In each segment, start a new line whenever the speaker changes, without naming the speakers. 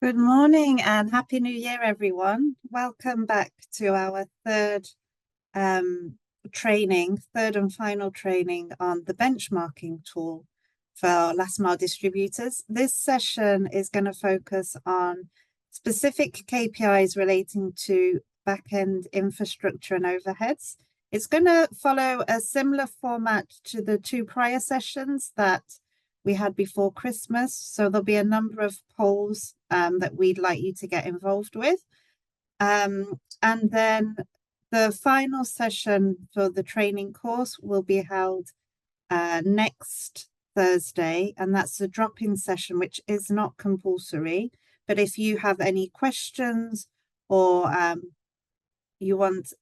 Good morning and Happy New Year, everyone. Welcome back to our third third and final training on the benchmarking tool for last mile distributors. This session is going to focus on specific KPIs relating to backend infrastructure and overheads. It's going to follow a similar format to the two prior sessions that we had before Christmas. So there'll be a number of polls that we'd like you to get involved with. And then the final session for the training course will be held next Thursday, and that's the drop-in session, which is not compulsory. But if you have any questions or you want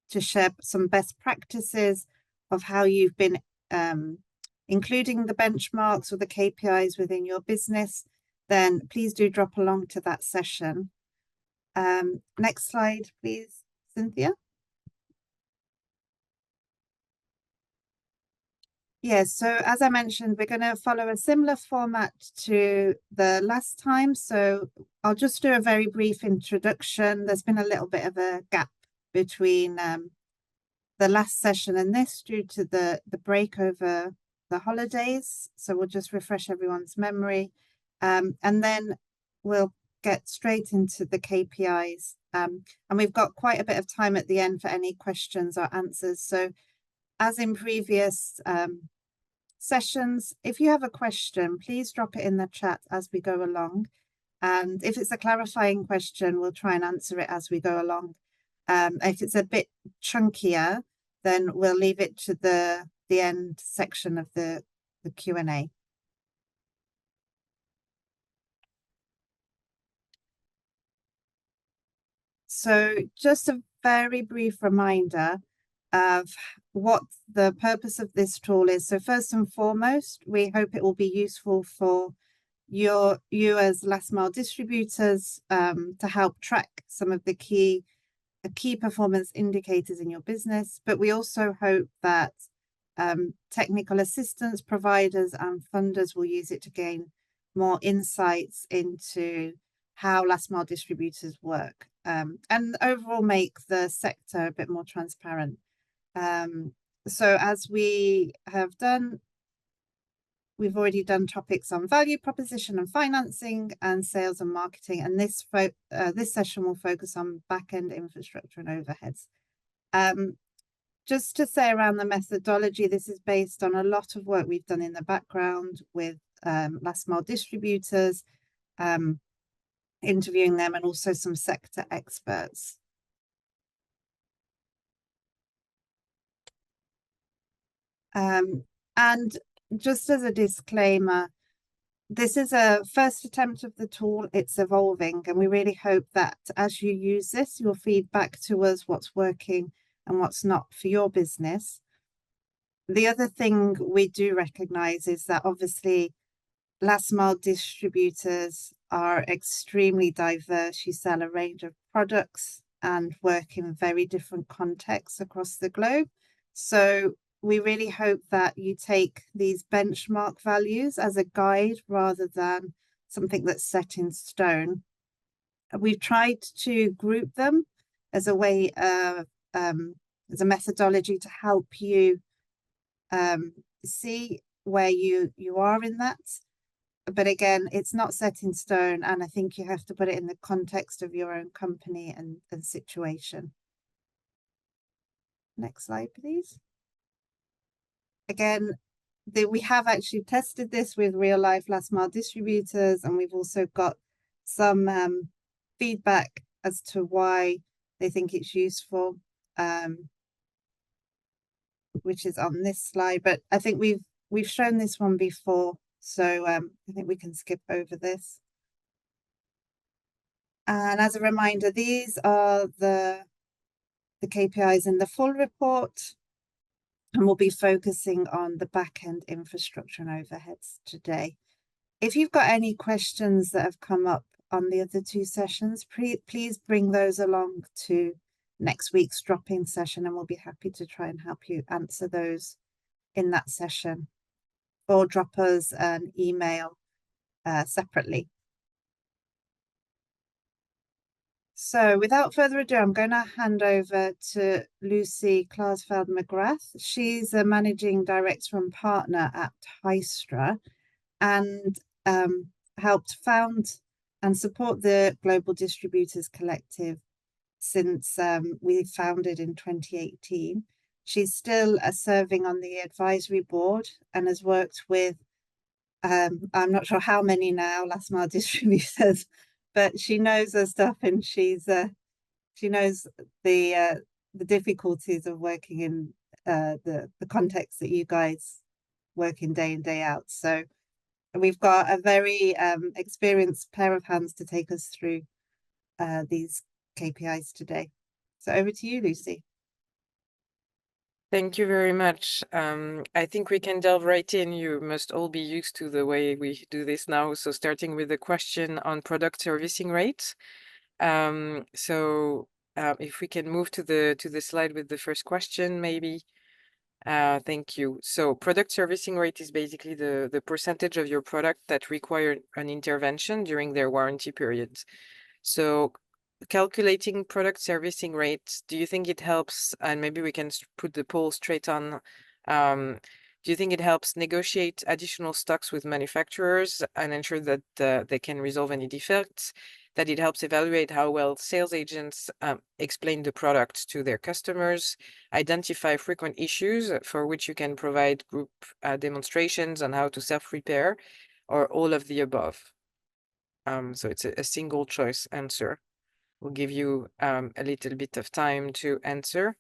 to share some best practices of how you've been including the benchmarks or the KPIs within your business, then please do drop along to that session. Next slide, please, Cynthia. Yes, so as I mentioned, we're going to follow a similar format to the last time. So I'll just do a very brief introduction. There's been a little bit of a gap between the last session and this due to the break over the holidays. So we'll just refresh everyone's memory. And then we'll get straight into the KPIs. And we've got quite a bit of time at the end for any questions or answers. So as in previous sessions, if you have a question, please drop it in the chat as we go along. And if it's a clarifying question, we'll try and answer it as we go along. If it's a bit chunkier, then we'll leave it to the end section of the Q&A. So just a very brief reminder of what the purpose of this tool is. So first and foremost, we hope it will be useful for you as last mile distributors to help track some of the key performance indicators in your business. But we also hope that technical assistance providers and funders will use it to gain more insights into how last mile distributors work and overall make the sector a bit more transparent. So as we have done, we've already done topics on value proposition and financing and sales and marketing. And this session will focus on back-end infrastructure and overheads. Just to say around the methodology, this is based on a lot of work we've done in the background with last mile distributors, interviewing them, and also some sector experts. And just as a disclaimer, this is a first attempt of the tool. It's evolving, and we really hope that as you use this, you'll feed back to us what's working and what's not for your business. The other thing we do recognize is that obviously last mile distributors are extremely diverse. You sell a range of products and work in very different contexts across the globe. So we really hope that you take these benchmark values as a guide rather than something that's set in stone. We've tried to group them as a way of, as a methodology to help you see where you are in that. But again, it's not set in stone, and I think you have to put it in the context of your own company and situation. Next slide, please. Again, we have actually tested this with real life last mile distributors, and we've also got some feedback as to why they think it's useful, which is on this slide. But I think we've shown this one before, so I think we can skip over this. And as a reminder, these are the KPIs in the full report, and we'll be focusing on the back-end infrastructure and overheads today. If you've got any questions that have come up on the other two sessions, please bring those along to next week's drop-in session, and we'll be happy to try and help you answer those in that session, or drop us an email separately. So without further ado, I'm going to hand over to Lucy Klaasveld-McGrath. She's a managing director and partner at Hystra and helped found and support the Global Distributors Collective since we founded in 2018. She's still serving on the advisory board and has worked with, I'm not sure how many now, last mile distributors, but she knows her stuff, and she knows the difficulties of working in the context that you guys work in day out. So we've got a very experienced pair of hands to take us through these KPIs today. So over to you, Lucy.
Thank you very much. I think we can delve right in. You must all be used to the way we do this now. So starting with the question on product servicing rate. If we can move to the slide with the first question, maybe. Thank you. So product servicing rate is basically the percentage of your product that require an intervention during their warranty periods. So calculating product servicing rate, do you think it helps, and maybe we can put the poll straight on, do you think it helps negotiate additional stocks with manufacturers and ensure that they can resolve any defects, that it helps evaluate how well sales agents explain the product to their customers, identify frequent issues for which you can provide group demonstrations on how to self-repair, or all of the above? So it's a single choice answer. We'll give you a little bit of time to answer.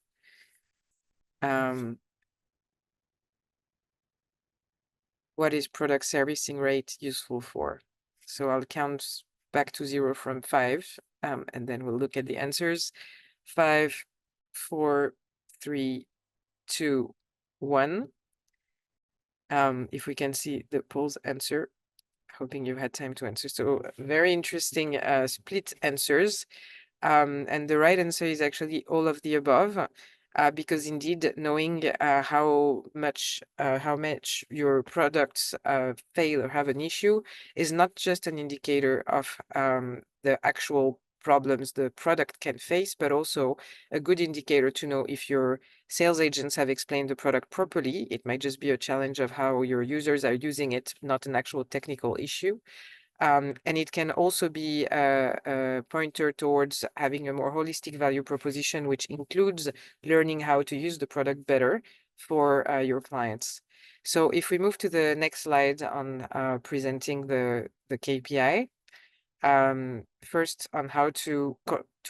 What is product servicing rate useful for? So I'll count back to 0 from 5, and then we'll look at the answers. 5, 4, 3, 2, 1. If we can see the poll's answer, hoping you've had time to answer. So very interesting split answers. And the right answer is actually all of the above, because indeed knowing how much your products fail or have an issue is not just an indicator of the actual problems the product can face, but also a good indicator to know if your sales agents have explained the product properly. It might just be a challenge of how your users are using it, not an actual technical issue. And it can also be a pointer towards having a more holistic value proposition, which includes learning how to use the product better for your clients. So if we move to the next slide on presenting the KPI, first on how to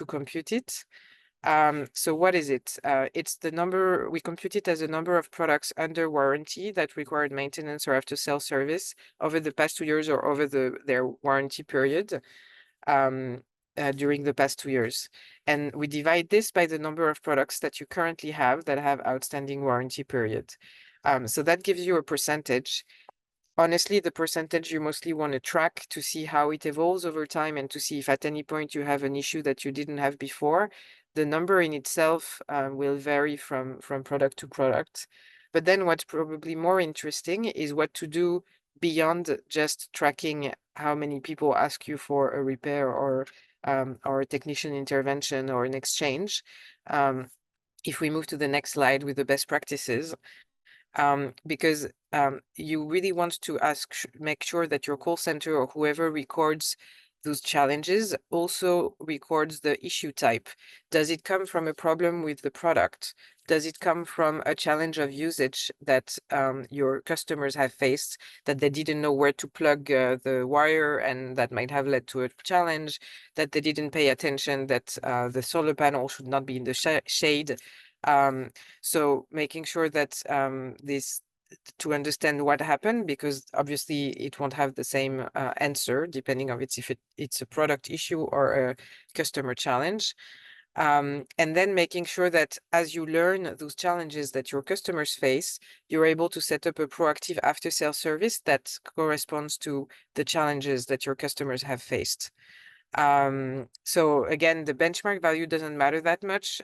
compute it. So what is it? It's the number, we compute it as a number of products under warranty that required maintenance or after sales service over the past 2 years or over their warranty period during the past 2 years. And we divide this by the number of products that you currently have that have outstanding warranty period. So that gives you a percentage. Honestly, the percentage you mostly want to track to see how it evolves over time and to see if at any point you have an issue that you didn't have before. The number in itself will vary from product to product. But then what's probably more interesting is what to do beyond just tracking how many people ask you for a repair or a technician intervention or an exchange. If we move to the next slide with the best practices, because you really want to make sure that your call center or whoever records those challenges also records the issue type. Does it come from a problem with the product? Does it come from a challenge of usage that your customers have faced, that they didn't know where to plug the wire and that might have led to a challenge, that they didn't pay attention that the solar panel should not be in the shade? So making sure that to understand what happened, because obviously it won't have the same answer depending on if it's a product issue or a customer challenge. And then making sure that as you learn those challenges that your customers face, you're able to set up a proactive after-sales service that corresponds to the challenges that your customers have faced. So again, the benchmark value doesn't matter that much.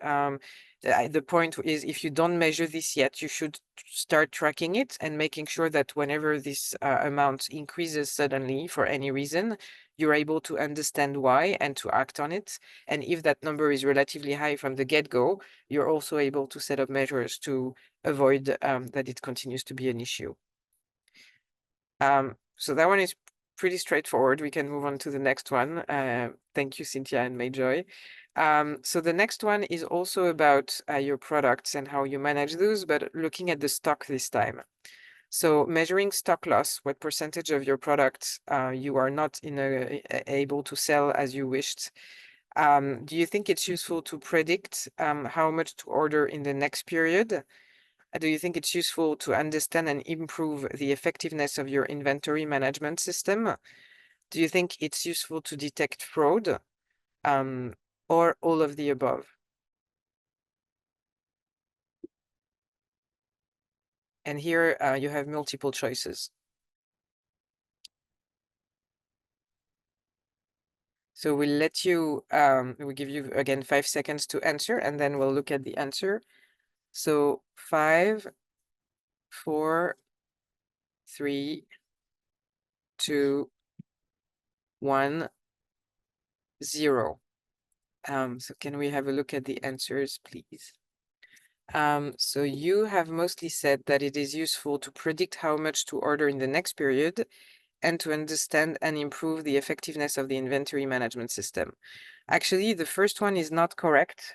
The point is, if you don't measure this yet, you should start tracking it and making sure that whenever this amount increases suddenly for any reason, you're able to understand why and to act on it. And if that number is relatively high from the get-go, you're also able to set up measures to avoid that it continues to be an issue. So that one is pretty straightforward. We can move on to the next one. Thank you, Cynthia and Mayjoy. So the next one is also about your products and how you manage those, but looking at the stock this time. So measuring stock loss, what percentage of your products you are not able to sell as you wished. Do you think it's useful to predict how much to order in the next period? Do you think it's useful to understand and improve the effectiveness of your inventory management system? Do you think it's useful to detect fraud, or all of the above? And here you have multiple choices. So we'll let you, we'll give you again 5 seconds to answer, and then we'll look at the answer. So 5, 4, 3, 2, 1, 0. So can we have a look at the answers, please? So you have mostly said that it is useful to predict how much to order in the next period and to understand and improve the effectiveness of the inventory management system. Actually, the first one is not correct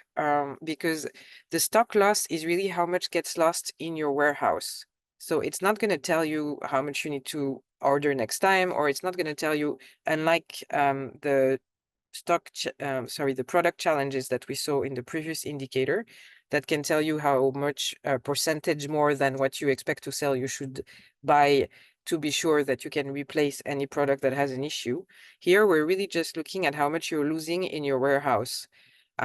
because the stock loss is really how much gets lost in your warehouse. So it's not going to tell you how much you need to order next time, or it's not going to tell you, unlike the the product challenges that we saw in the previous indicator, that can tell you how much percentage more than what you expect to sell you should buy to be sure that you can replace any product that has an issue. Here, we're really just looking at how much you're losing in your warehouse.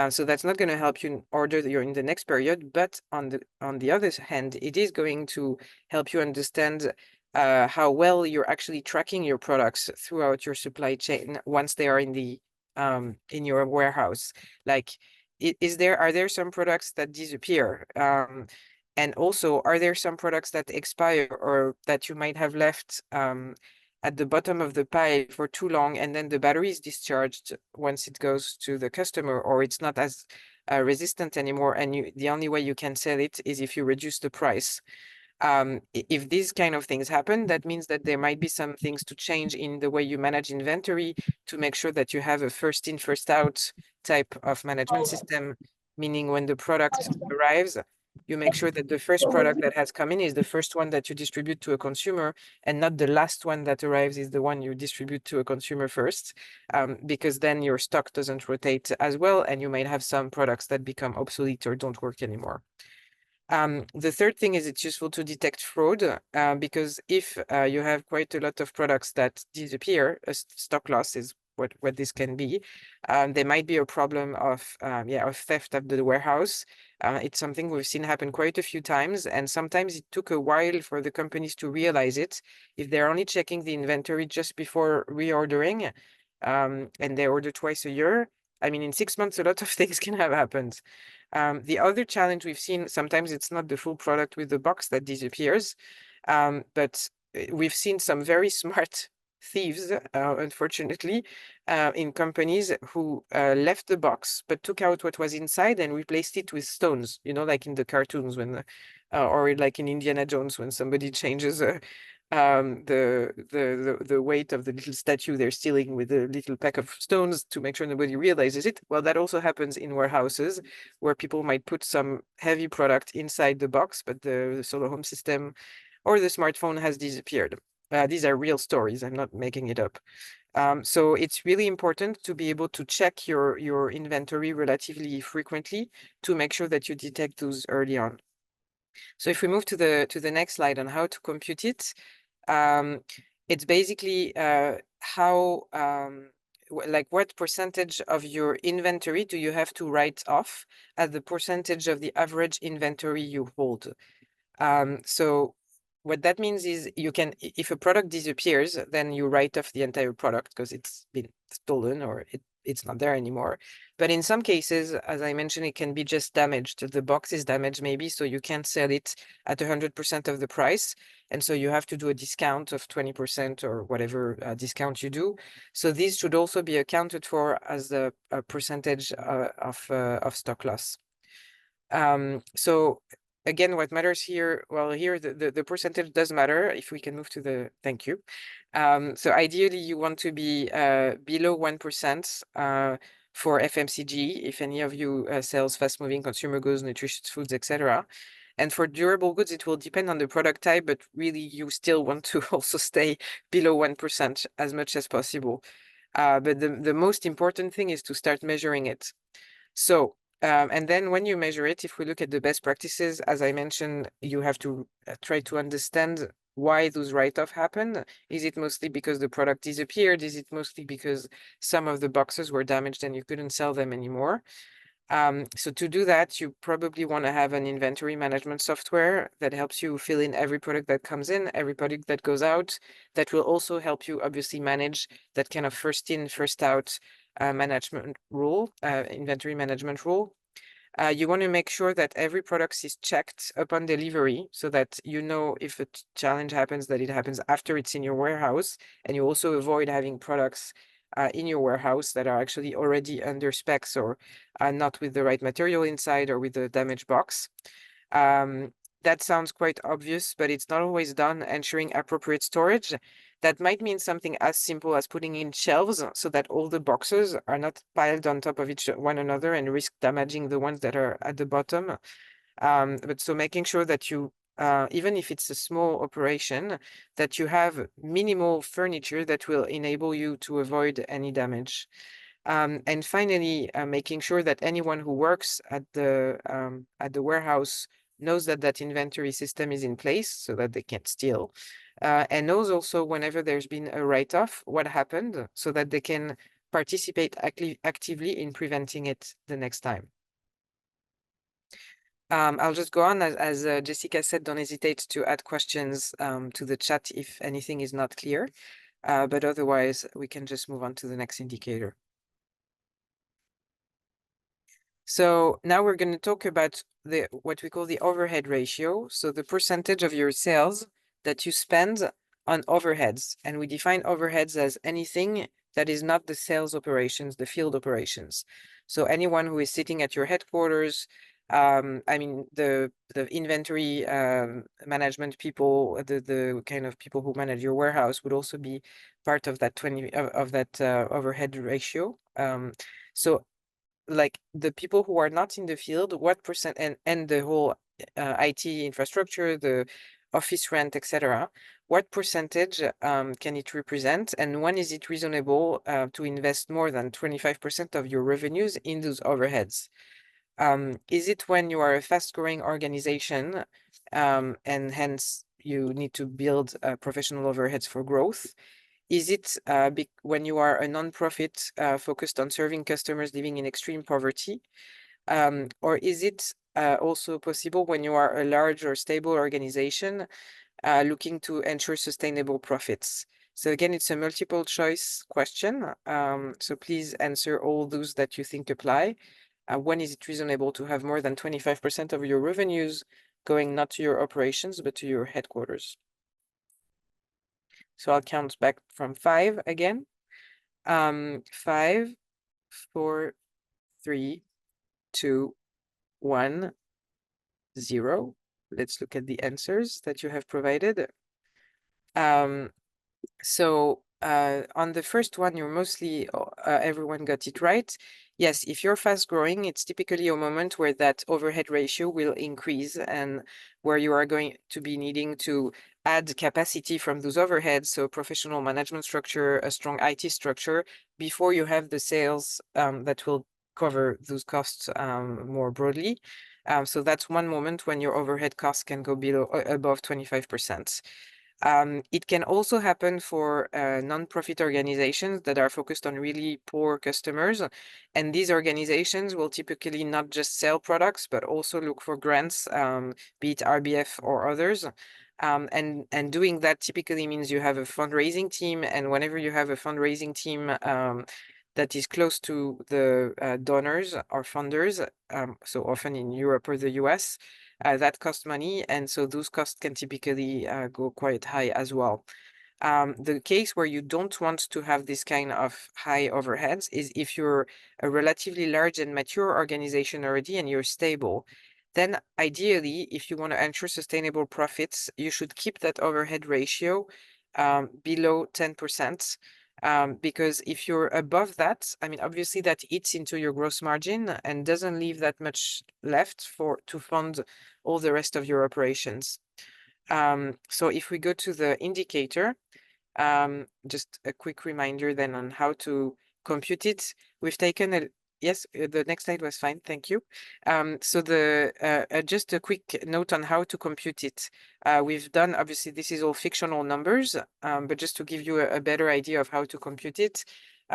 So that's not going to help you order in the next period, but on the other hand, it is going to help you understand how well you're actually tracking your products throughout your supply chain once they are in your warehouse. Like, are there some products that disappear? And also, are there some products that expire or that you might have left at the bottom of the pile for too long, and then the battery is discharged once it goes to the customer, or it's not as resistant anymore, and the only way you can sell it is if you reduce the price. If these kind of things happen, that means that there might be some things to change in the way you manage inventory to make sure that you have a first in, first out type of management system, meaning when the product arrives, you make sure that the first product that has come in is the first one that you distribute to a consumer, and not the last one that arrives is the one you distribute to a consumer first, because then your stock doesn't rotate as well, and you might have some products that become obsolete or don't work anymore. The third thing is it's useful to detect fraud because if you have quite a lot of products that disappear, stock loss is what this can be. There might be a problem of theft at the warehouse. It's something we've seen happen quite a few times, and sometimes it took a while for the companies to realize it. If they're only checking the inventory just before reordering, and they order twice a year, I mean, in 6 months, a lot of things can have happened. The other challenge we've seen, sometimes it's not the full product with the box that disappears, but we've seen some very smart thieves, unfortunately, in companies who left the box but took out what was inside and replaced it with stones, like in the cartoons when, or like in Indiana Jones when somebody changes the weight of the little statue they're stealing with a little pack of stones to make sure nobody realizes it. Well, that also happens in warehouses where people might put some heavy product inside the box, but the solar home system or the smartphone has disappeared. These are real stories. I'm not making it up. So it's really important to be able to check your inventory relatively frequently to make sure that you detect those early on. So if we move to the next slide on how to compute it, it's basically how what percentage of your inventory do you have to write off as the percentage of the average inventory you hold. So what that means is if a product disappears, then you write off the entire product because it's been stolen or it's not there anymore. But in some cases, as I mentioned, it can be just damaged. The box is damaged maybe, so you can't sell it at 100% of the price. And so you have to do a discount of 20% or whatever discount you do. So these should also be accounted for as a percentage of stock loss. So again, what matters here, well, here the percentage does matter. If we can move to the, thank you. So ideally you want to be below 1% for FMCG, if any of you sells fast moving consumer goods, nutritious foods, etc. And for durable goods, it will depend on the product type, but really you still want to also stay below 1% as much as possible. But the most important thing is to start measuring it. So, and then when you measure it, if we look at the best practices, as I mentioned, you have to try to understand why those write-off happen. Is it mostly because the product disappeared? Is it mostly because some of the boxes were damaged and you couldn't sell them anymore? So to do that, you probably want to have an inventory management software that helps you fill in every product that comes in, every product that goes out. That will also help you obviously manage that kind of first in, first out management rule, inventory management rule. You want to make sure that every product is checked upon delivery so that you know if a challenge happens, that it happens after it's in your warehouse, and you also avoid having products in your warehouse that are actually already under specs or not with the right material inside or with the damaged box. That sounds quite obvious, but it's not always done. Ensuring appropriate storage. That might mean something as simple as putting in shelves so that all the boxes are not piled on top of each one another and risk damaging the ones that are at the bottom. But so making sure that you, even if it's a small operation, that you have minimal furniture that will enable you to avoid any damage. And finally, making sure that anyone who works at the warehouse knows that that inventory system is in place so that they can't steal. And knows also whenever there's been a write-off, what happened, so that they can participate actively in preventing it the next time. I'll just go on. As Jessica said, don't hesitate to add questions to the chat if anything is not clear. But otherwise, we can just move on to the next indicator. So now we're going to talk about what we call the overhead ratio. So the percentage of your sales that you spend on overheads. And we define overheads as anything that is not the sales operations, the field operations. So anyone who is sitting at your headquarters, I mean, the inventory management people, the kind of people who manage your warehouse would also be part of that overhead ratio. So like the people who are not in the field, what percent, and the whole IT infrastructure, the office rent, etc., what percentage can it represent, and when is it reasonable to invest more than 25% of your revenues in those overheads? Is it when you are a fast-growing organization and hence you need to build professional overheads for growth? Is it when you are a non-profit focused on serving customers living in extreme poverty? Or is it also possible when you are a large or stable organization looking to ensure sustainable profits? So again, it's a multiple choice question. So please answer all those that you think apply. When is it reasonable to have more than 25% of your revenues going not to your operations, but to your headquarters? So I'll count back from 5 again. 5, 4, 3, 2, 1, 0. Let's look at the answers that you have provided. So on the first one, you're mostly everyone got it right. Yes, if you're fast growing, it's typically a moment where that overhead ratio will increase and where you are going to be needing to add capacity from those overheads, so professional management structure, a strong IT structure, before you have the sales that will cover those costs more broadly. So that's one moment when your overhead costs can go above 25%. It can also happen for non-profit organizations that are focused on really poor customers. And these organizations will typically not just sell products, but also look for grants, be it RBF or others. And doing that typically means you have a fundraising team. And whenever you have a fundraising team, that is close to the donors or funders, so often in Europe or the US, that cost money. And so those costs can typically go quite high as well. The case where you don't want to have this kind of high overheads is if you're a relatively large and mature organization already and you're stable. Then ideally, if you want to ensure sustainable profits, you should keep that overhead ratio below 10%. Because if you're above that, I mean, obviously that eats into your gross margin and doesn't leave that much left to fund all the rest of your operations. So if we go to the indicator, just a quick reminder then on how to compute it. We've taken a, yes, the next slide was fine, thank you. So just a quick note on how to compute it. We've done, obviously this is all fictional numbers, but just to give you a better idea of how to compute it,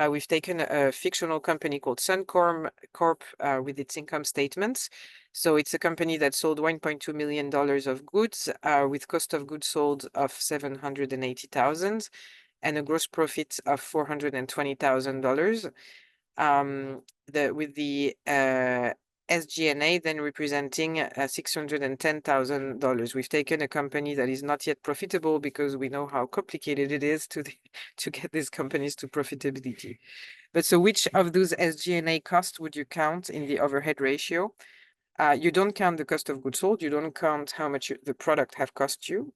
we've taken a fictional company called Suncorp Corp with its income statements. So it's a company that sold $1.2 million of goods with cost of goods sold of $780,000 and a gross profit of $420,000. With the SG&A then representing $610,000. We've taken a company that is not yet profitable because we know how complicated it is to get these companies to profitability. But so which of those SG&A costs would you count in the overhead ratio? You don't count the cost of goods sold. You don't count how much the product have cost you.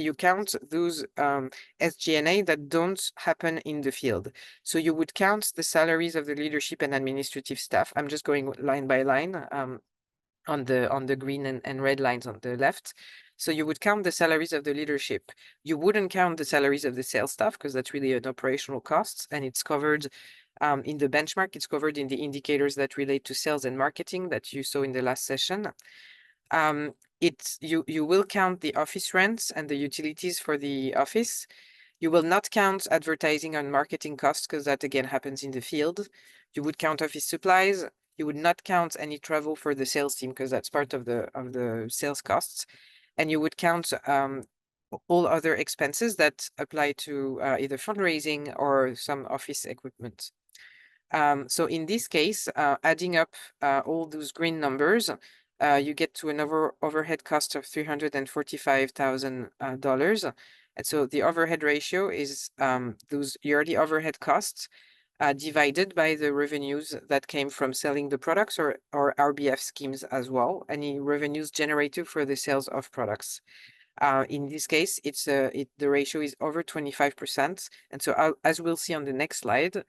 You count those SG&A that don't happen in the field. So you would count the salaries of the leadership and administrative staff. I'm just going line by line on the green and red lines on the left. So you would count the salaries of the leadership. You wouldn't count the salaries of the sales staff because that's really an operational cost, and it's covered in the benchmark. It's covered in the indicators that relate to sales and marketing that you saw in the last session. You will count the office rents and the utilities for the office. You will not count advertising and marketing costs because that again happens in the field. You would count office supplies. You would not count any travel for the sales team because that's part of the sales costs. And you would count all other expenses that apply to either fundraising or some office equipment. So in this case, adding up all those green numbers, you get to an overhead cost of $345,000. And so the overhead ratio is those yearly overhead costs divided by the revenues that came from selling the products or RBF schemes as well, any revenues generated for the sales of products. In this case, the ratio is over 25%. And so as we'll see on the next slide,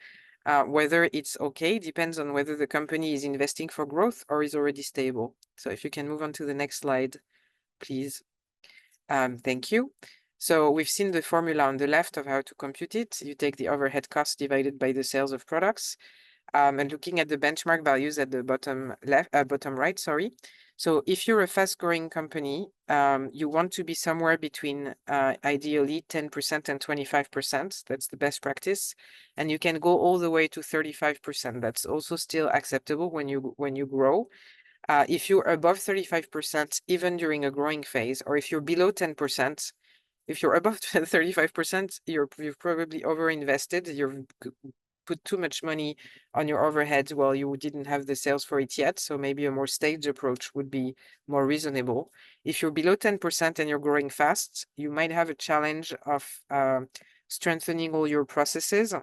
whether it's okay depends on whether the company is investing for growth or is already stable. So if you can move on to the next slide, please. Thank you. So we've seen the formula on the left of how to compute it. You take the overhead cost divided by the sales of products. And looking at the benchmark values at the bottom right, sorry. So if you're a fast-growing company, you want to be somewhere between ideally 10% and 25%. That's the best practice, and you can go all the way to 35%. That's also still acceptable when you grow. If you're above 35%, even during a growing phase, or if you're below 10%, if you're above 35%, you've probably overinvested. You've put too much money on your overhead while you didn't have the sales for it yet. So maybe a more staged approach would be more reasonable. If you're below 10% and you're growing fast, you might have a challenge of strengthening all your processes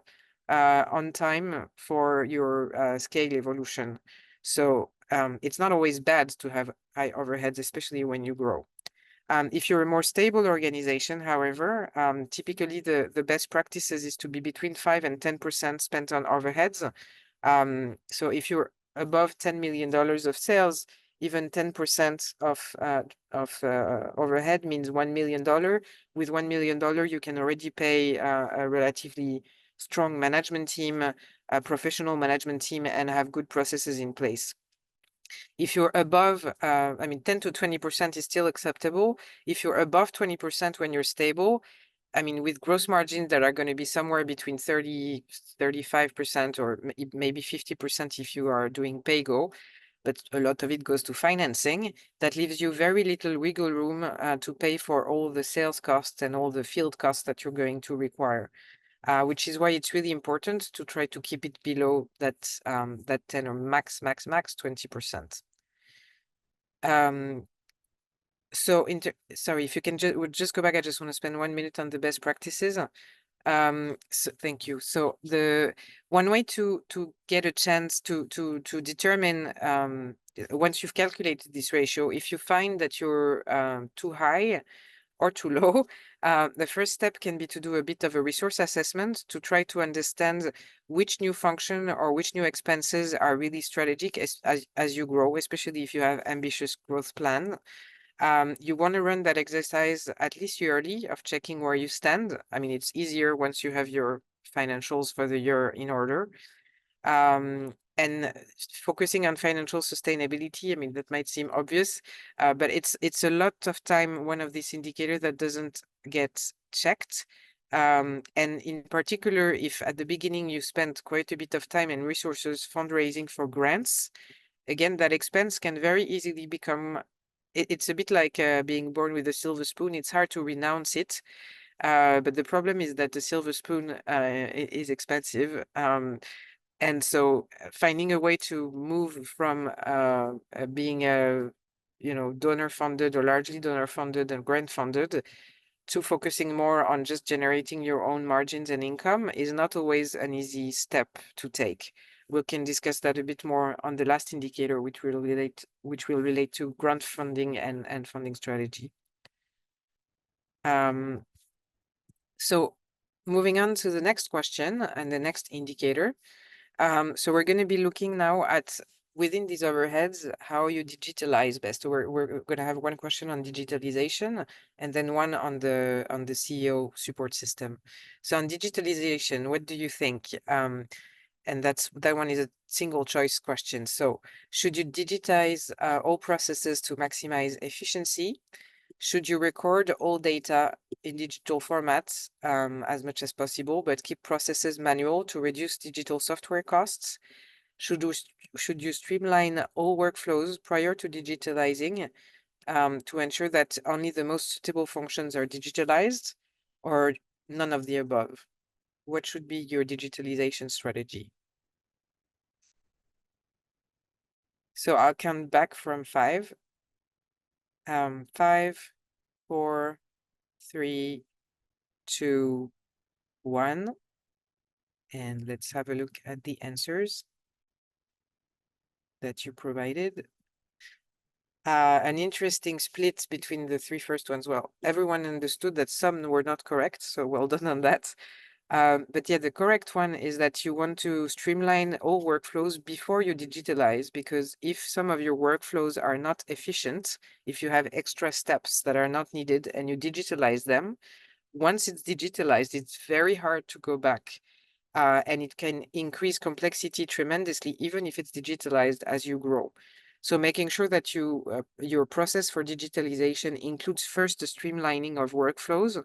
on time for your scale evolution. So it's not always bad to have high overheads, especially when you grow. If you're a more stable organization, however, typically the best practices is to be between 5 and 10% spent on overheads. So if you're above $10 million of sales, even 10% of overhead means $1 million. With $1 million, you can already pay a relatively strong management team, a professional management team, and have good processes in place. If you're above, 10 to 20% is still acceptable. If you're above 20% when you're stable, with gross margins that are going to be somewhere between 30, 35% or maybe 50% if you are doing pay-go, but a lot of it goes to financing, that leaves you very little wiggle room to pay for all the sales costs and all the field costs that you're going to require. which is why it's really important to try to keep it below that, that 10 or max 20%. So sorry, if you can just go back, I just want to spend 1 minute on the best practices. So thank you. So the one way to get a chance to determine, once you've calculated this ratio, if you find that you're too high or too low, the first step can be to do a bit of a resource assessment to try to understand which new function or which new expenses are really strategic as you grow, especially if you have ambitious growth plan. You want to run that exercise at least yearly of checking where you stand. I mean, it's easier once you have your financials for the year in order. And focusing on financial sustainability, I mean, that might seem obvious, but it's a lot of time, one of these indicators that doesn't get checked. And in particular, if at the beginning you spend quite a bit of time and resources fundraising for grants, again, that expense can very easily become, it's a bit like being born with a silver spoon. It's hard to renounce it. But the problem is that the silver spoon is expensive. And so finding a way to move from being a, donor funded or largely donor funded and grant funded to focusing more on just generating your own margins and income is not always an easy step to take. We can discuss that a bit more on the last indicator, which will relate to grant funding and funding strategy. So moving on to the next question and the next indicator. So we're going to be looking now at, within these overheads, how you digitalize best. So we're going to have one question on digitalization and then one on the CEO support system. So on digitalization, what do you think? And that one is a single choice question. So should you digitize all processes to maximize efficiency? Should you record all data in digital formats as much as possible, but keep processes manual to reduce digital software costs? Should you streamline all workflows prior to digitalizing to ensure that only the most suitable functions are digitalized, or none of the above? What should be your digitalization strategy? So I'll count back from 5. 5, 4, 3, 2, 1. And let's have a look at the answers that you provided. An interesting split between the 3 first ones. Well, everyone understood that some were not correct, so well done on that. But yeah, the correct one is that you want to streamline all workflows before you digitalize, because if some of your workflows are not efficient, if you have extra steps that are not needed and you digitalize them, once it's digitalized, it's very hard to go back. And it can increase complexity tremendously, even if it's digitalized as you grow. So making sure that your process for digitalization includes first the streamlining of workflows,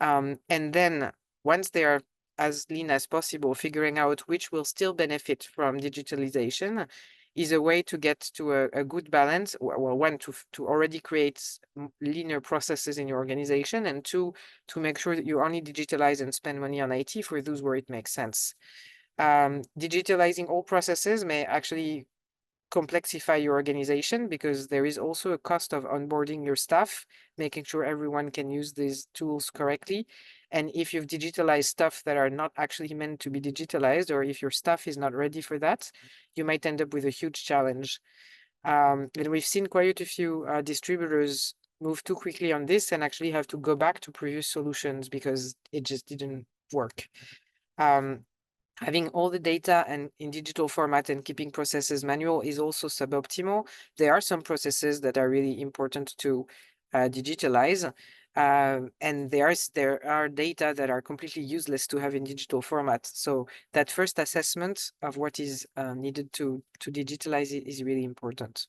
and then once they are as lean as possible, figuring out which will still benefit from digitalization is a way to get to a good balance. Well, one, to already create leaner processes in your organization, and two, to make sure that you only digitalize and spend money on IT for those where it makes sense. Digitalizing all processes may actually complexify your organization, because there is also a cost of onboarding your staff, making sure everyone can use these tools correctly. And if you've digitalized stuff that are not actually meant to be digitalized, or if your staff is not ready for that, you might end up with a huge challenge. And we've seen quite a few distributors move too quickly on this and actually have to go back to previous solutions because it just didn't work. Having all the data and in digital format and keeping processes manual is also suboptimal. There are some processes that are really important to digitalize. And there are data that are completely useless to have in digital format. So that first assessment of what is needed to digitalize it is really important.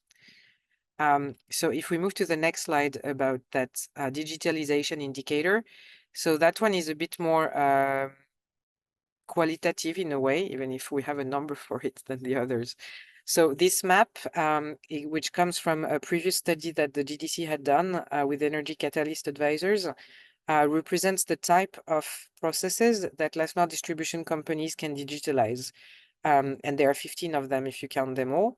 So if we move to the next slide about that digitalization indicator, so that one is a bit more qualitative in a way, even if we have a number for it than the others. So this map, which comes from a previous study that the GDC had done with Energy Catalyst Advisors, represents the type of processes that last mile distribution companies can digitalize. And there are 15 of them if you count them all,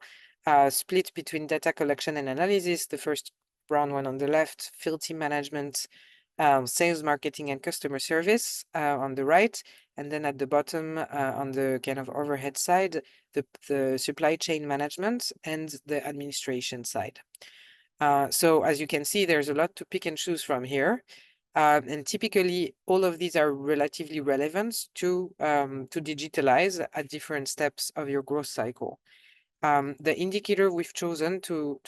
split between data collection and analysis, the first brown one on the left, field team management, sales, marketing, and customer service on the right. And then at the bottom, on the kind of overhead side, the supply chain management and the administration side. So as you can see, there's a lot to pick and choose from here. And typically, all of these are relatively relevant to digitalize at different steps of your growth cycle. The indicator we've chosen to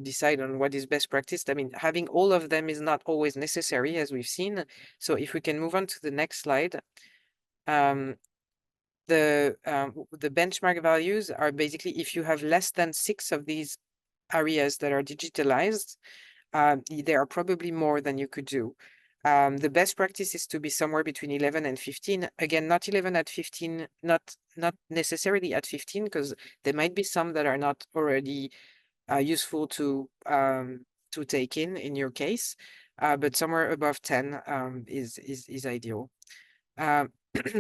decide on what is best practice, I mean, having all of them is not always necessary, as we've seen. So if we can move on to the next slide. The benchmark values are basically if you have less than 6 of these areas that are digitalized, there are probably more than you could do. The best practice is to be somewhere between 11 and 15. Again, not 11 at 15, not necessarily at 15, because there might be some that are not already useful to take in your case, but somewhere above 10 is ideal.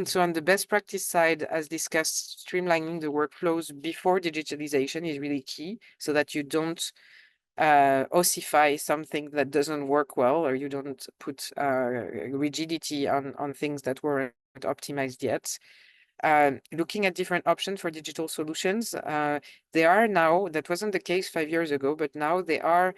So on the best practice side, as discussed, streamlining the workflows before digitalization is really key so that you don't ossify something that doesn't work well, or you don't put rigidity on things that weren't optimized yet. Looking at different options for digital solutions, there are now, that wasn't the case 5 years ago, but now there are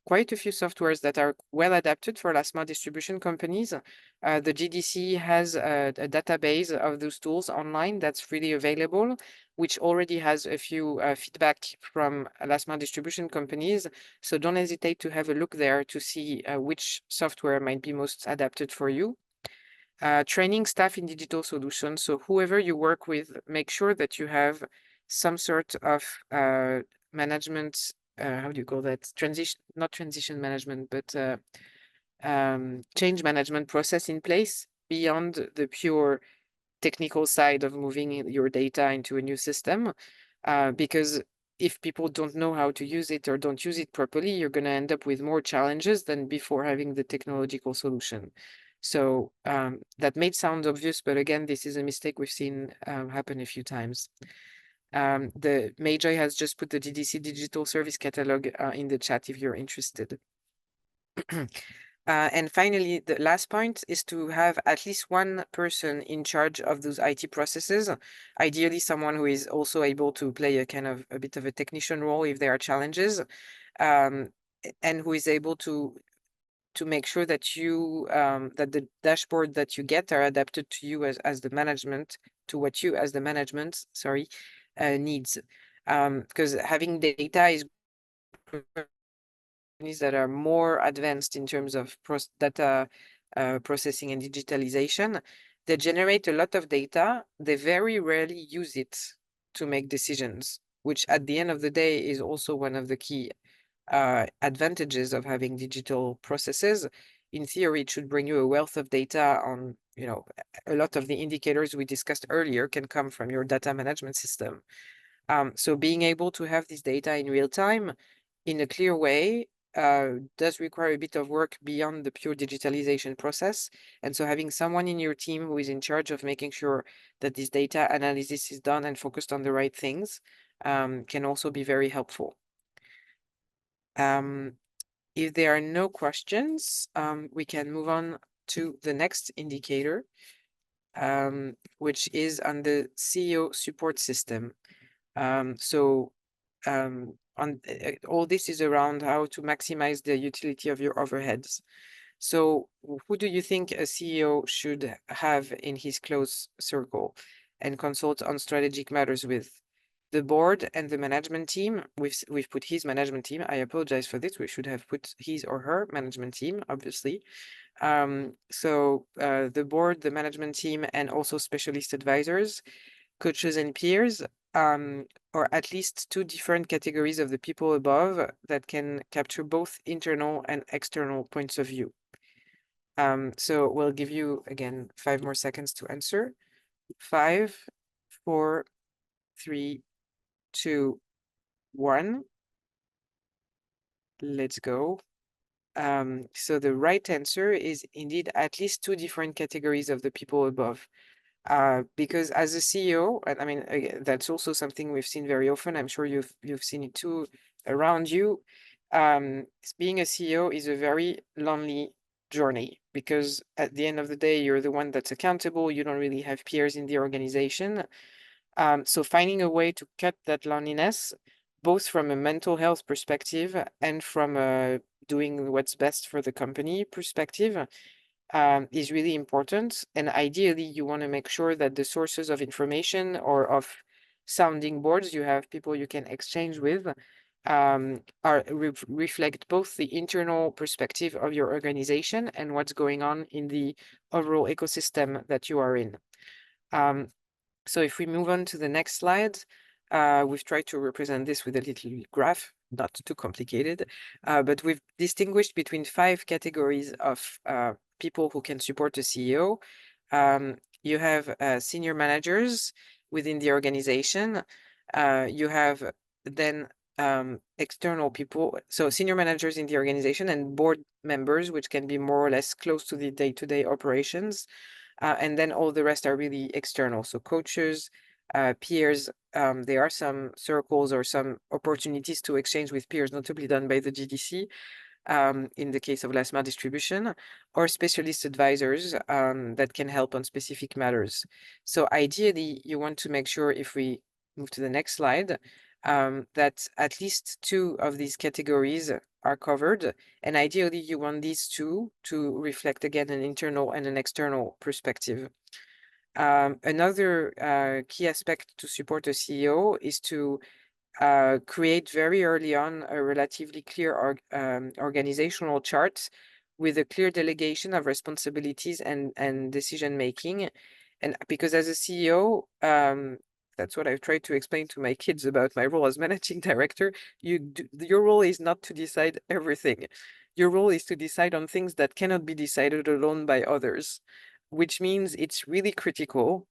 quite a few softwares that are well adapted for last mile distribution companies. The GDC has a database of those tools online that's freely available, which already has a few feedback from last mile distribution companies. So don't hesitate to have a look there to see which software might be most adapted for you. Training staff in digital solutions. So whoever you work with, make sure that you have some sort of management, how do you call that? Not transition management, but change management process in place beyond the pure technical side of moving your data into a new system. Because if people don't know how to use it or don't use it properly, you're going to end up with more challenges than before having the technological solution. So that may sound obvious, but again, this is a mistake we've seen happen a few times. The Majay has just put the GDC Digital Service Catalog in the chat if you're interested. And finally, the last point is to have at least one person in charge of those IT processes, ideally someone who is also able to play a kind of a bit of a technician role if there are challenges, and who is able to make sure that you that the dashboard that you get are adapted to you as the management, to what you as the management, sorry, needs. Because having data is companies that are more advanced in terms of data processing and digitalization, they generate a lot of data. They very rarely use it to make decisions, which at the end of the day is also one of the key advantages of having digital processes. In theory, it should bring you a wealth of data on, you know, a lot of the indicators we discussed earlier can come from your data management system. So being able to have this data in real time in a clear way does require a bit of work beyond the pure digitalization process. And so having someone in your team who is in charge of making sure that this data analysis is done and focused on the right things can also be very helpful. If there are no questions, we can move on to the next indicator, which is on the CEO support system. All this is around how to maximize the utility of your overheads. So who do you think a CEO should have in his close circle and consult on strategic matters with? The board and the management team. We've put his management team. I apologize for this. We should have put his or her management team, obviously. The board, the management team, and also specialist advisors, coaches and peers, or at least 2 different categories of the people above that can capture both internal and external points of view. So we'll give you, again, 5 more seconds to answer. 5, 4, 3, 2, 1. Let's go. So the right answer is indeed at least 2 different categories of the people above. Because as a CEO, and I mean, that's also something we've seen very often. I'm sure you've seen it too around you. Being a CEO is a very lonely journey because at the end of the day, you're the one that's accountable. You don't really have peers in the organization. So finding a way to cut that loneliness, both from a mental health perspective and from a doing what's best for the company perspective, is really important. And ideally, you want to make sure that the sources of information or of sounding boards you have people you can exchange with reflect both the internal perspective of your organization and what's going on in the overall ecosystem that you are in. So if we move on to the next slide, we've tried to represent this with a little graph, not too complicated, but we've distinguished between 5 categories of people who can support a CEO. You have senior managers within the organization. You have then external people, so senior managers in the organization and board members, which can be more or less close to the day-to-day operations. And then all the rest are really external. So coaches, peers, there are some circles or some opportunities to exchange with peers, notably done by the GDC in the case of last mile distribution, or specialist advisors that can help on specific matters. So ideally, you want to make sure, if we move to the next slide, that at least 2 of these categories are covered. And ideally, you want these 2 to reflect again an internal and an external perspective. Another key aspect to support a CEO is to create very early on a relatively clear organizational chart with a clear delegation of responsibilities and decision making. And because as a CEO, that's what I've tried to explain to my kids about my role as managing director. Your role is not to decide everything. Your role is to decide on things that cannot be decided alone by others, which means it's really critical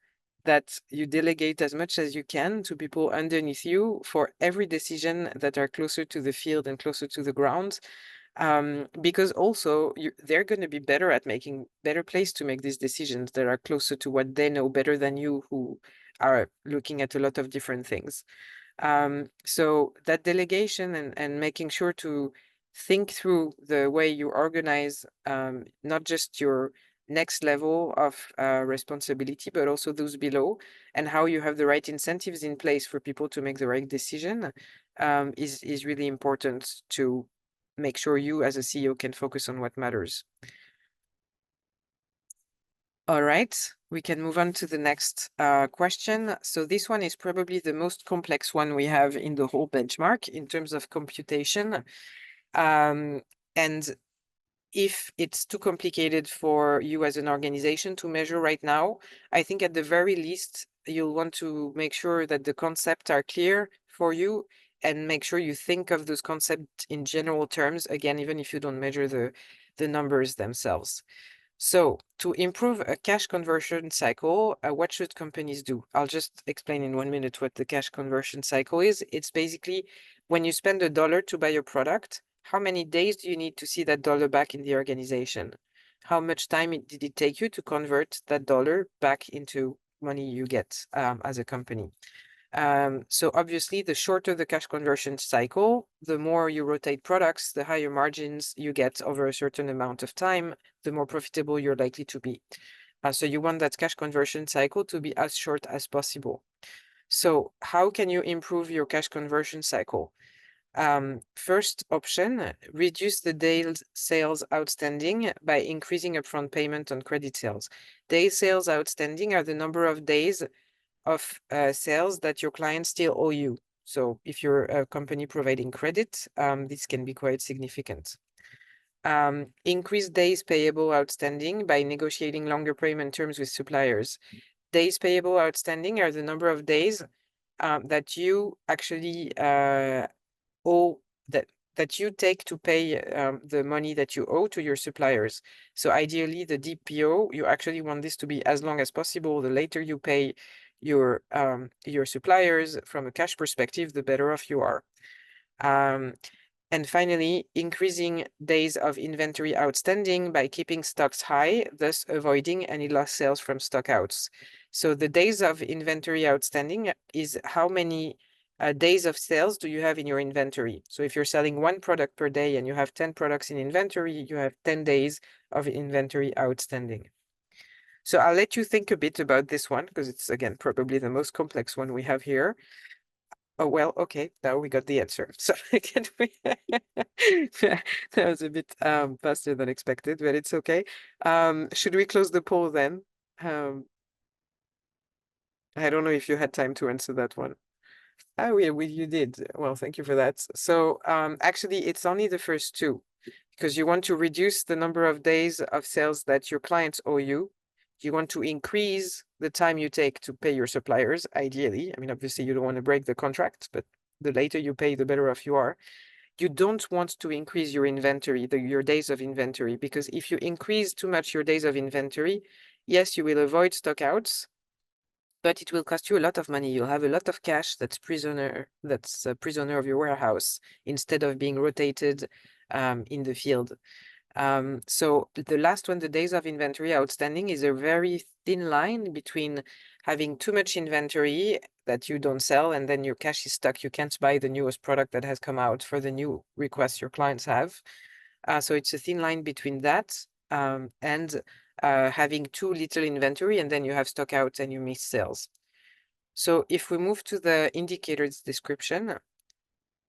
that you delegate as much as you can to people underneath you for every decision that are closer to the field and closer to the ground. Because also they're going to be better at making better place to make these decisions that are closer to what they know better than you, who are looking at a lot of different things. So that delegation and making sure to think through the way you organize, not just your next level of responsibility, but also those below, and how you have the right incentives in place for people to make the right decision, is really important to make sure you as a CEO can focus on what matters. All right, we can move on to the next question. So this one is probably the most complex one we have in the whole benchmark in terms of computation. And if it's too complicated for you as an organization to measure right now, I think at the very least, you'll want to make sure that the concepts are clear for you and make sure you think of those concepts in general terms, again, even if you don't measure the numbers themselves. So to improve a cash conversion cycle, what should companies do? I'll just explain in 1 minute what the cash conversion cycle is. It's basically when you spend $1 to buy a product, how many days do you need to see that dollar back in the organization? How much time did it take you to convert that dollar back into money you get as a company? So obviously, the shorter the cash conversion cycle, the more you rotate products, the higher margins you get over a certain amount of time, the more profitable you're likely to be. So you want that cash conversion cycle to be as short as possible. So how can you improve your cash conversion cycle? First option, reduce the days sales outstanding by increasing upfront payment on credit sales. Days sales outstanding are the number of days of sales that your clients still owe you. So if you're a company providing credit, this can be quite significant. Increase days payable outstanding by negotiating longer payment terms with suppliers. Days payable outstanding are the number of days that you actually owe, that you take to pay the money that you owe to your suppliers. So ideally, the DPO, you actually want this to be as long as possible. The later you pay your suppliers from a cash perspective, the better off you are. And finally, increasing days of inventory outstanding by keeping stocks high, thus avoiding any lost sales from stockouts. So the days of inventory outstanding is how many days of sales do you have in your inventory. So if you're selling one product per day and you have 10 products in inventory, you have 10 days of inventory outstanding. So I'll let you think a bit about this one because it's, again, probably the most complex one we have here. Oh, well, okay, now we got the answer. So again, that was a bit faster than expected, but it's okay. Should we close the poll then? I don't know if you had time to answer that one. Oh, yeah, you did. Well, thank you for that. So actually, it's only the first two because you want to reduce the number of days of sales that your clients owe you. You want to increase the time you take to pay your suppliers, ideally. I mean, obviously, you don't want to break the contract, but the later you pay, the better off you are. You don't want to increase your inventory, your days of inventory, because if you increase too much your days of inventory, yes, you will avoid stockouts, but it will cost you a lot of money. You'll have a lot of cash that's a prisoner of your warehouse instead of being rotated in the field. So the last one, the days of inventory outstanding, is a very thin line between having too much inventory that you don't sell and then your cash is stuck. You can't buy the newest product that has come out for the new requests your clients have. So it's a thin line between that and having too little inventory, and then you have stock out and you miss sales. So if we move to the indicators description,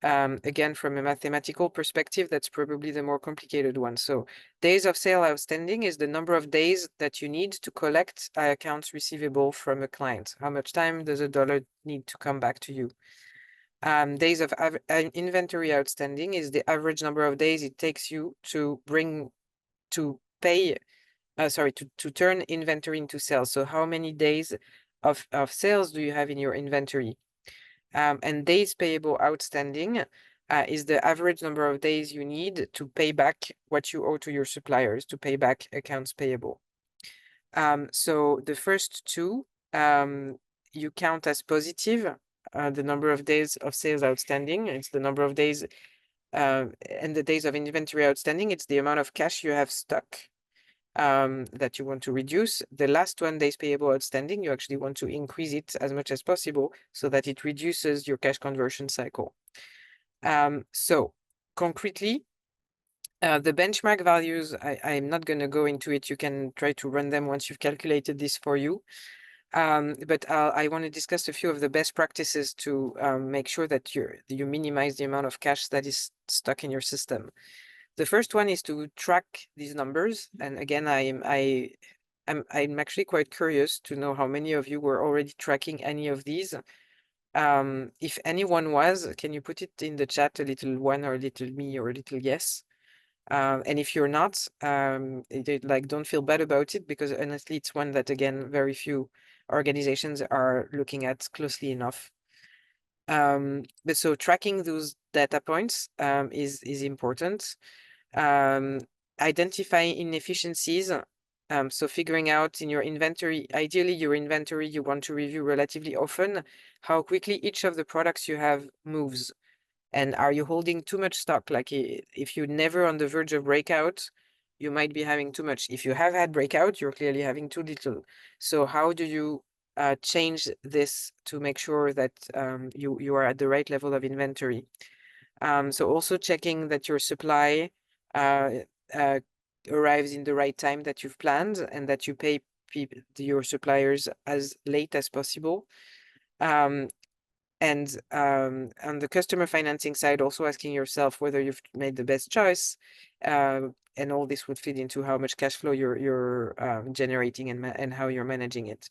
again, from a mathematical perspective, that's probably the more complicated one. So days of sale outstanding is the number of days that you need to collect accounts receivable from a client. How much time does a dollar need to come back to you? Days of inventory outstanding is the average number of days it takes you to turn inventory into sales. So how many days of sales do you have in your inventory? And days payable outstanding is the average number of days you need to pay back what you owe to your suppliers, to pay back accounts payable. So the first two, you count as positive, the number of days of sales outstanding. It's the number of days and the days of inventory outstanding. It's the amount of cash you have stuck that you want to reduce. The last one, days payable outstanding, you actually want to increase it as much as possible so that it reduces your cash conversion cycle. So concretely, the benchmark values, I'm not going to go into it. You can try to run them once you've calculated this for you. But I want to discuss a few of the best practices to make sure that you minimize the amount of cash that is stuck in your system. The first one is to track these numbers. And again, I'm actually quite curious to know how many of you were already tracking any of these. If anyone was, can you put it in the chat, a little one or a little me or a little yes? And if you're not, don't feel bad about it, because honestly, it's one that, again, very few organizations are looking at closely enough. But so tracking those data points is important. Identifying inefficiencies. So figuring out in your inventory, ideally your inventory, you want to review relatively often how quickly each of the products you have moves. And are you holding too much stock? Like if you're never on the verge of breakout, you might be having too much. If you have had breakout, you're clearly having too little. So how do you change this to make sure that you are at the right level of inventory? So also checking that your supply arrives in the right time that you've planned and that you pay your suppliers as late as possible. And on the customer financing side, also asking yourself whether you've made the best choice, and all this would feed into how much cash flow you're generating and how you're managing it.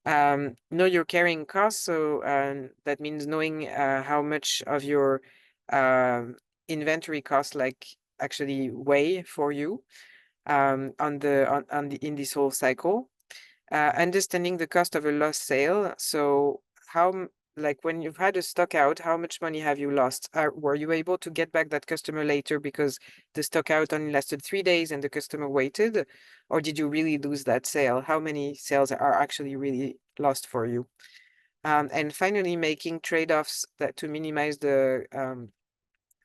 Know your carrying costs, so that means knowing how much of your inventory costs actually weigh for you in this whole cycle. Understanding the cost of a lost sale. So when you've had a stock out, how much money have you lost? Were you able to get back that customer later because the stock out only lasted 3 days and the customer waited? Or did you really lose that sale? How many sales are actually really lost for you? And finally, making trade-offs to minimize the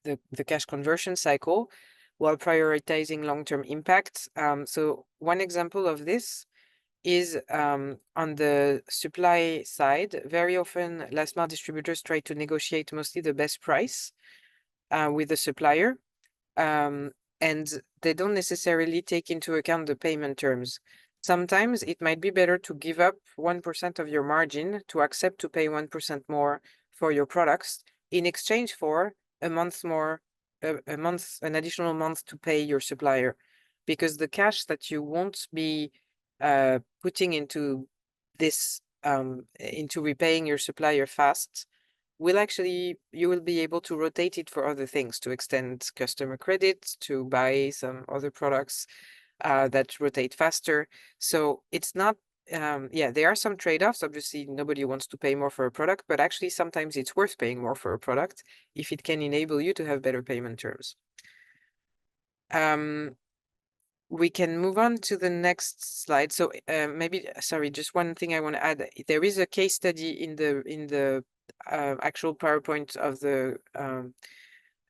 the cash conversion cycle while prioritizing long-term impact. So one example of this is on the supply side. Very often, last mile distributors try to negotiate mostly the best price with the supplier, and they don't necessarily take into account the payment terms. Sometimes it might be better to give up 1% of your margin to accept to pay 1% more for your products in exchange for a month more, an additional month to pay your supplier, because the cash that you won't be putting into this, into repaying your supplier fast, you will be able to rotate it for other things, to extend customer credit, to buy some other products that rotate faster. So it's not, there are some trade-offs. Obviously, nobody wants to pay more for a product, but actually sometimes it's worth paying more for a product if it can enable you to have better payment terms. We can move on to the next slide. So sorry, just one thing I want to add. There is a case study in the actual PowerPoint of the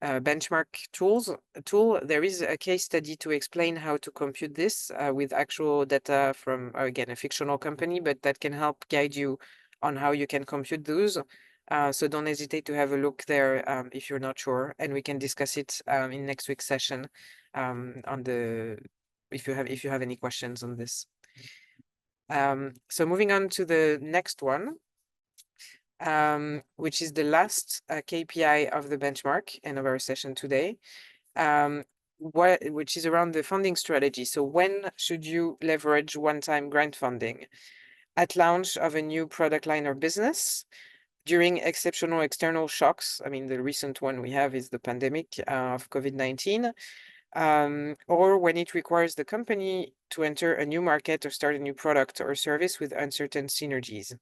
benchmark tool. There is a case study to explain how to compute this with actual data from, again, a fictional company, but that can help guide you on how you can compute those. So don't hesitate to have a look there if you're not sure, and we can discuss it in next week's session if you have any questions on this. So moving on to the next one, which is the last KPI of the benchmark and of our session today, which is around the funding strategy. So when should you leverage one-time grant funding? At launch of a new product line or business, during exceptional external shocks. I mean, the recent one we have is the pandemic of COVID-19, or when it requires the company to enter a new market or start a new product or service with uncertain synergies.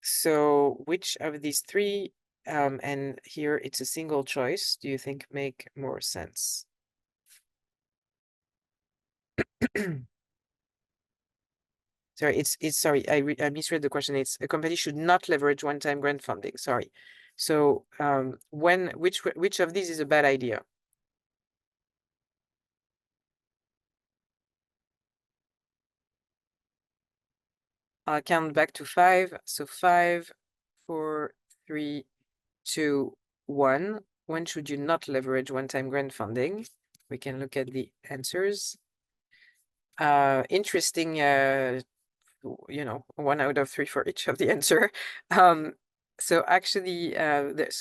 So which of these three, and here it's a single choice, do you think make more sense? Sorry, I misread the question. It's a company should not leverage one-time grant funding. Sorry. So which of these is a bad idea? I'll count back to 5. So 5, 4, 3, 2, 1. When should you not leverage one-time grant funding? We can look at the answers. Interesting, 1 out of 3 for each of the answer. So actually, there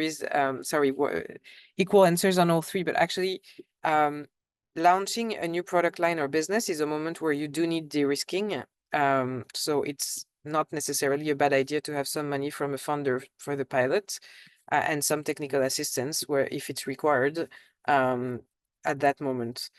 is equal answers on all 3, but actually, launching a new product line or business is a moment where you do need de-risking. So it's not necessarily a bad idea to have some money from a funder for the pilot and some technical assistance where if it's required at that moment.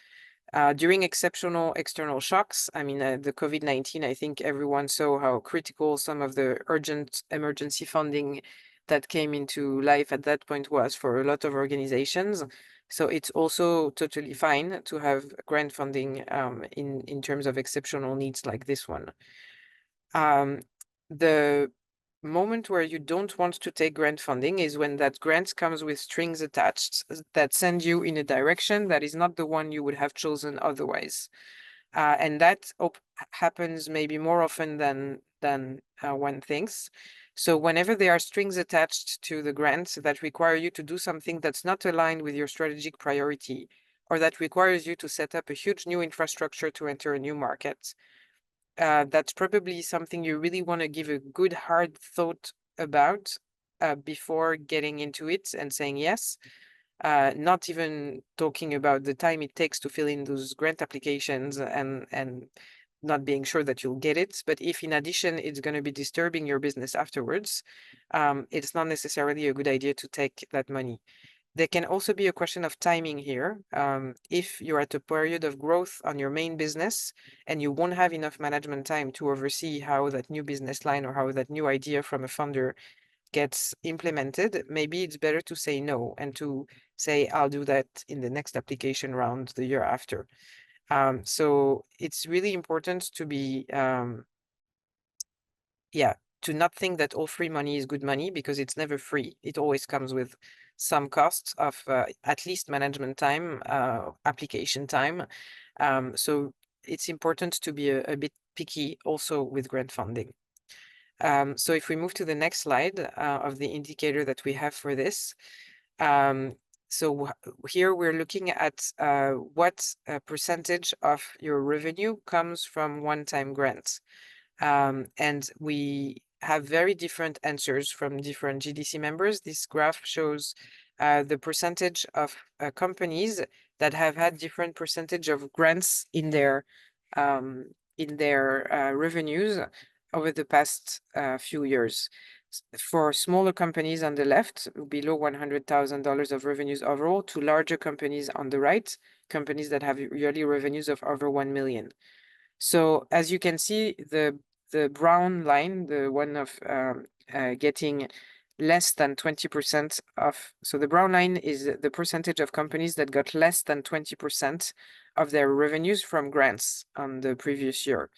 During exceptional external shocks, I mean, the COVID-19, I think everyone saw how critical some of the urgent emergency funding that came into life at that point was for a lot of organizations. So it's also totally fine to have grant funding in terms of exceptional needs like this one. The moment where you don't want to take grant funding is when that grant comes with strings attached that send you in a direction that is not the one you would have chosen otherwise. And that happens maybe more often than one thinks. So whenever there are strings attached to the grants that require you to do something that's not aligned with your strategic priority, or that requires you to set up a huge new infrastructure to enter a new market, that's probably something you really want to give a good hard thought about before getting into it and saying yes. Not even talking about the time it takes to fill in those grant applications and not being sure that you'll get it. But if in addition, it's going to be disturbing your business afterwards, it's not necessarily a good idea to take that money. There can also be a question of timing here. If you're at a period of growth on your main business and you won't have enough management time to oversee how that new business line or how that new idea from a funder gets implemented, maybe it's better to say no and to say, I'll do that in the next application round the year after. So it's really important to be, to not think that all free money is good money, because it's never free. It always comes with some costs of at least management time, application time. So it's important to be a bit picky also with grant funding. So if we move to the next slide of the indicator that we have for this, so here we're looking at what percentage of your revenue comes from one-time grants. And we have very different answers from different GDC members. This graph shows the percentage of companies that have had different percentage of grants in their revenues over the past few years. For smaller companies on the left, below $100,000 of revenues overall, to larger companies on the right, companies that have yearly revenues of over 1 million. So as you can see, the brown line, the one of getting less than 20% of, so the brown line is the percentage of companies that got less than 20% of their revenues from grants on the previous year.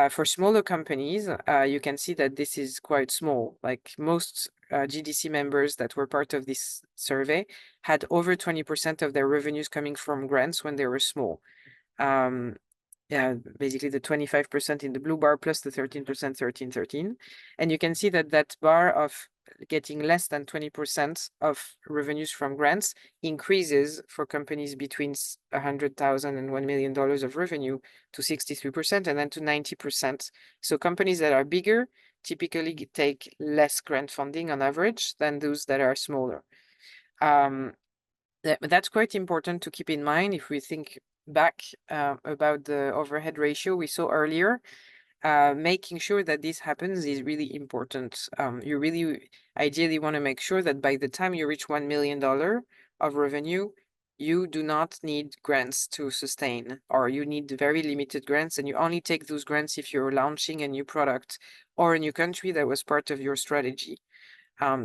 For smaller companies, you can see that this is quite small. Like most GDC members that were part of this survey had over 20% of their revenues coming from grants when they were small. Yeah, basically the 25% in the blue bar plus the 13%, 13, 13. And you can see that that bar of getting less than 20% of revenues from grants increases for companies between $100,000 and $1 million of revenue to 63% and then to 90%. So companies that are bigger typically take less grant funding on average than those that are smaller. That's quite important to keep in mind if we think back about the overhead ratio we saw earlier. Making sure that this happens is really important. You really ideally want to make sure that by the time you reach $1 million of revenue, you do not need grants to sustain, or you need very limited grants, and you only take those grants if you're launching a new product or a new country that was part of your strategy.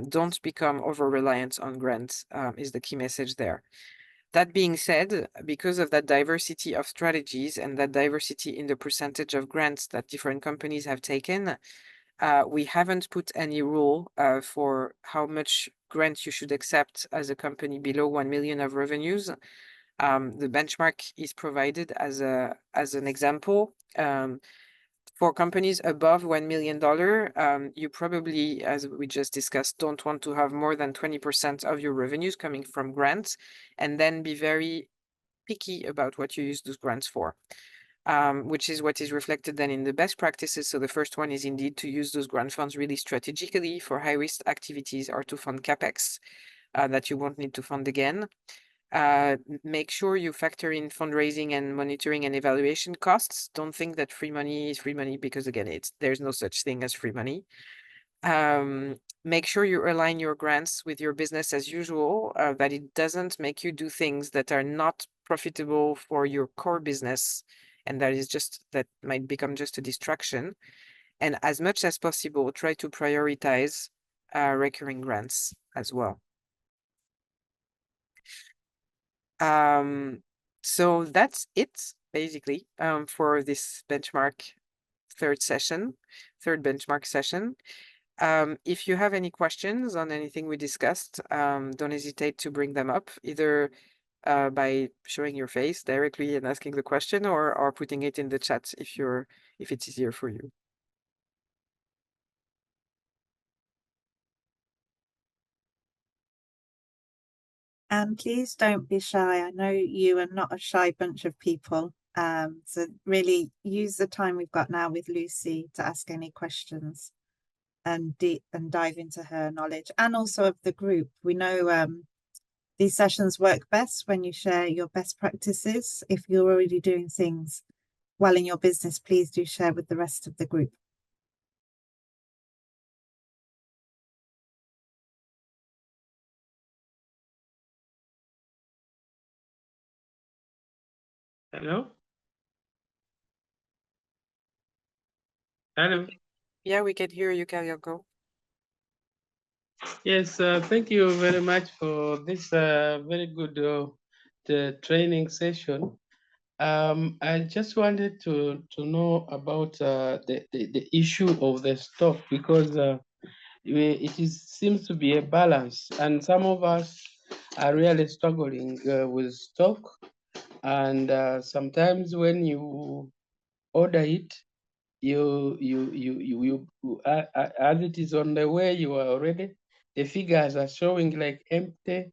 Don't become over-reliant on grants is the key message there. That being said, because of that diversity of strategies and that diversity in the percentage of grants that different companies have taken, we haven't put any rule for how much grants you should accept as a company below 1 million of revenues. The benchmark is provided as an example. For companies above $1 million, you probably, as we just discussed, don't want to have more than 20% of your revenues coming from grants, and then be very picky about what you use those grants for, which is what is reflected then in the best practices. So the first one is indeed to use those grant funds really strategically for high-risk activities or to fund CapEx that you won't need to fund again. Make sure you factor in fundraising and monitoring and evaluation costs. Don't think that free money is free money, because again, there's no such thing as free money. Make sure you align your grants with your business as usual, that it doesn't make you do things that are not profitable for your core business, and that might become just a distraction. And as much as possible, try to prioritize recurring grants as well. So that's it basically for this benchmark third benchmark session. If you have any questions on anything we discussed, don't hesitate to bring them up, either by showing your face directly and asking the question, or putting it in the chat if it's easier for you.
And please don't be shy. I know you are not a shy bunch of people. So really use the time we've got now with Lucy to ask any questions and dive into her knowledge, and also of the group. We know these sessions work best when you share your best practices. If you're already doing things well in your business, please do share with the rest of the group.
Hello? Hello?
Yeah, we can hear you, Kayoko.
Yes, thank you very much for this very good the training session. I just wanted to know about the issue of the stock, because seems to be a balance, and some of us are really struggling with stock, and sometimes when you order it, as it is on the way, you are already, the figures are showing like empty,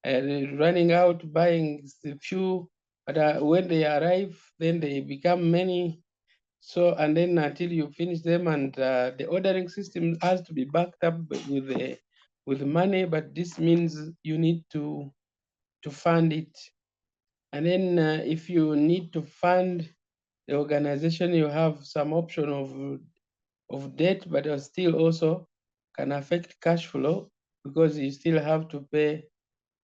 running out, buying a few, but when they arrive, then they become many. So, and then until you finish them, and the ordering system has to be backed up with money, but this means you need to fund it. And then if you need to fund the organization, you have some option of debt, but still also can affect cash flow, because you still have to pay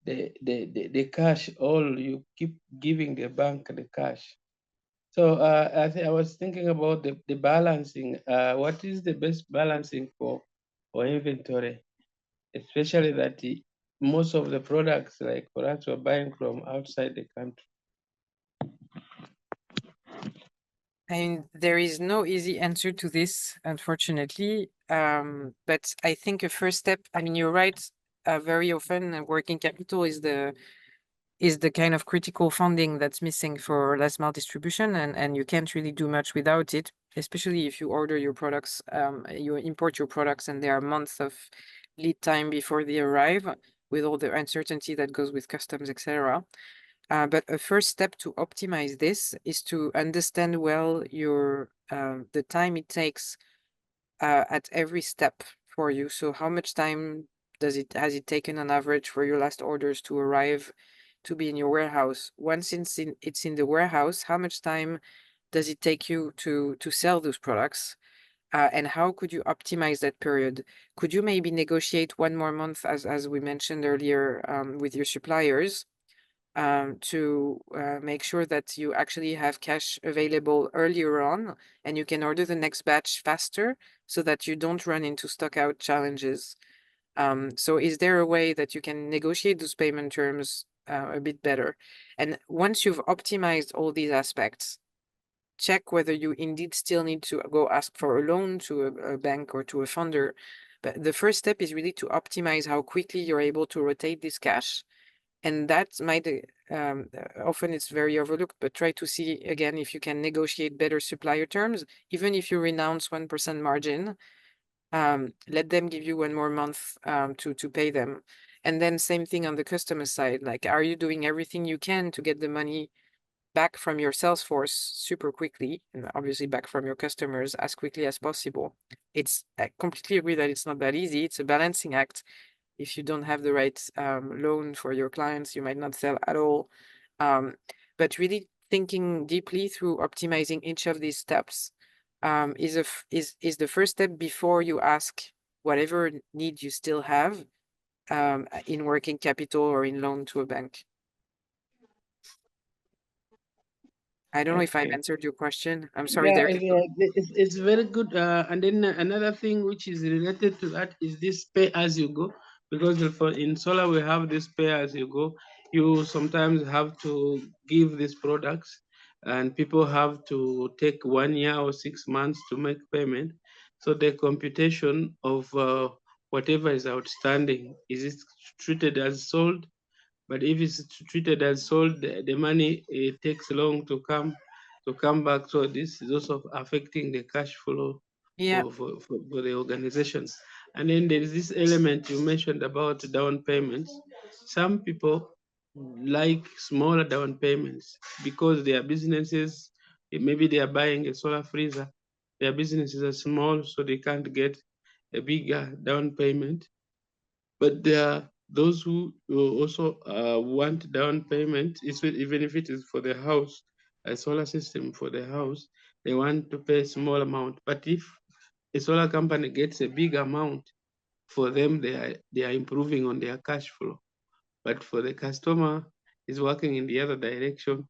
the cash, all you keep giving the bank the cash. So I was thinking about the balancing. What is the best balancing for inventory, especially that most of the products, like for us, we're buying from outside the country.
And there is no easy answer to this, unfortunately. But I think a first step, I mean, you're right. Very often, working capital is the kind of critical funding that's missing for last mile distribution, and you can't really do much without it, especially if you order your products, you import your products, and there are months of lead time before they arrive, with all the uncertainty that goes with customs, etc. But a first step to optimize this is to understand well the time it takes at every step for you. So how much time has it taken on average for your last orders to arrive, to be in your warehouse? Once it's in the warehouse, how much time does it take you to sell those products? And how could you optimize that period? Could you maybe negotiate one more month, as we mentioned earlier, with your suppliers, to make sure that you actually have cash available earlier on, and you can order the next batch faster, so that you don't run into stock out challenges? So is there a way that you can negotiate those payment terms a bit better? And once you've optimized all these aspects, check whether you indeed still need to go ask for a loan to a bank or to a funder. But the first step is really to optimize how quickly you're able to rotate this cash. And that might, often it's very overlooked, but try to see again if you can negotiate better supplier terms. Even if you renounce 1% margin, let them give you one more month to pay them. And then same thing on the customer side, like, are you doing everything you can to get the money back from your sales force super quickly, and obviously back from your customers as quickly as possible? I completely agree that it's not that easy. It's a balancing act. If you don't have the right loan for your clients, you might not sell at all. But really thinking deeply through optimizing each of these steps is the first step before you ask whatever need you still have in working capital or in loan to a bank. I don't know if I've
Okay.
answered your question. I'm sorry,
Yeah,
there's
it's very good. And then another thing which is related to that is this pay as you go, because in solar we have this pay as you go. You sometimes have to give these products, and people have to take 1 year or 6 months to make payment. So the computation of whatever is outstanding, is it treated as sold? But if it's treated as sold, the money, it takes long to come back. So this is also affecting the cash flow
yeah.
for the organizations. And then there is this element you mentioned about down payments. Some people like smaller down payments because their businesses, maybe they are buying a solar freezer, their businesses are small, so they can't get a bigger down payment. But there are those who also want down payment, even if it is for the house, a solar system for the house, they want to pay a small amount. But if a solar company gets a big amount, for them, they are improving on their cash flow. But for the customer is working in the other direction,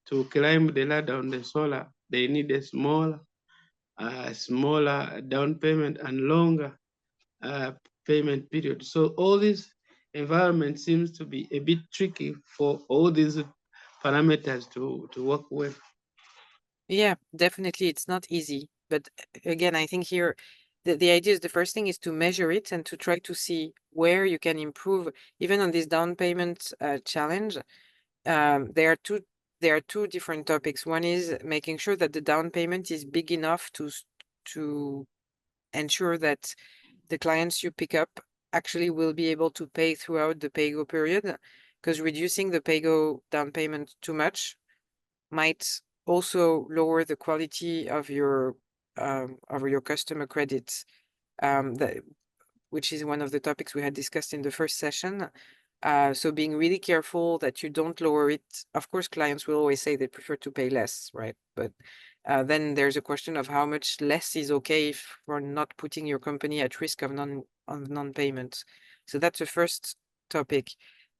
to climb the ladder on the solar, they need a smaller down payment and longer payment period. So all this environment seems to be a bit tricky for all these parameters to work with.
Yeah, definitely. It's not easy. But again, I think here the idea is the first thing is to measure it and to try to see where you can improve. Even on this down payment challenge, there are two different topics. One is making sure that the down payment is big enough to ensure that the clients you pick up actually will be able to pay throughout the pay-go period, because reducing the pay-go down payment too much might also lower the quality of your customer credits, which is one of the topics we had discussed in the first session. So being really careful that you don't lower it. Of course, clients will always say they prefer to pay less, right? But then there's a question of how much less is okay for not putting your company at risk of non-payment. So that's the first topic.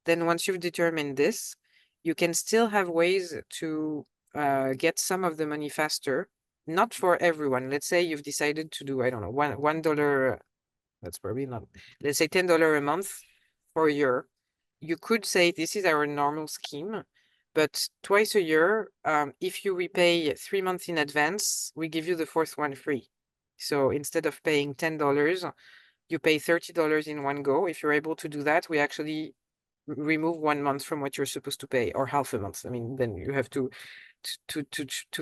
Then once you've determined this, you can still have ways to get some of the money faster. Not for everyone. Let's say you've decided to do, I don't know, $1. That's probably not. Let's say $10 a month for a year. You could say this is our normal scheme, but twice a year, if you repay 3 months in advance, we give you the fourth one free. So instead of paying $10, you pay $30 in one go. If you're able to do that, we actually remove 1 month from what you're supposed to pay, or half a month. I mean, then you have to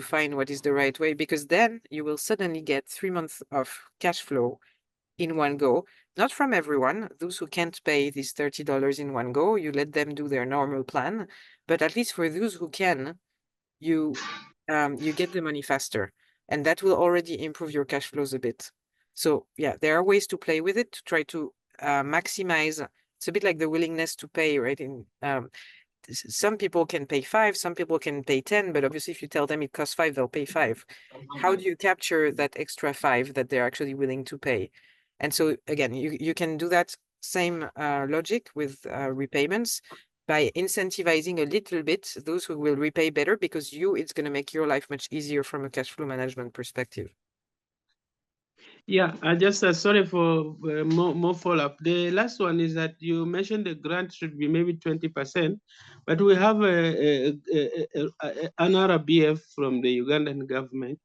find what is the right way, because then you will suddenly get 3 months of cash flow in one go. Not from everyone. Those who can't pay these $30 in one go, you let them do their normal plan. But at least for those who can, you get the money faster, and that will already improve your cash flows a bit. So yeah, there are ways to play with it to try to maximize. It's a bit like the willingness to pay, right? In some people can pay 5, some people can pay 10, but obviously if you tell them it costs 5, they'll pay 5. How do you capture that extra 5 that they're actually willing to pay? And so again, you can do that same logic with repayments by incentivizing a little bit those who will repay better, because it's going to make your life much easier from a cash flow management perspective.
Yeah, I just sorry for more follow-up. The last one is that you mentioned the grant should be maybe 20%, but we have an RBF from the Ugandan government,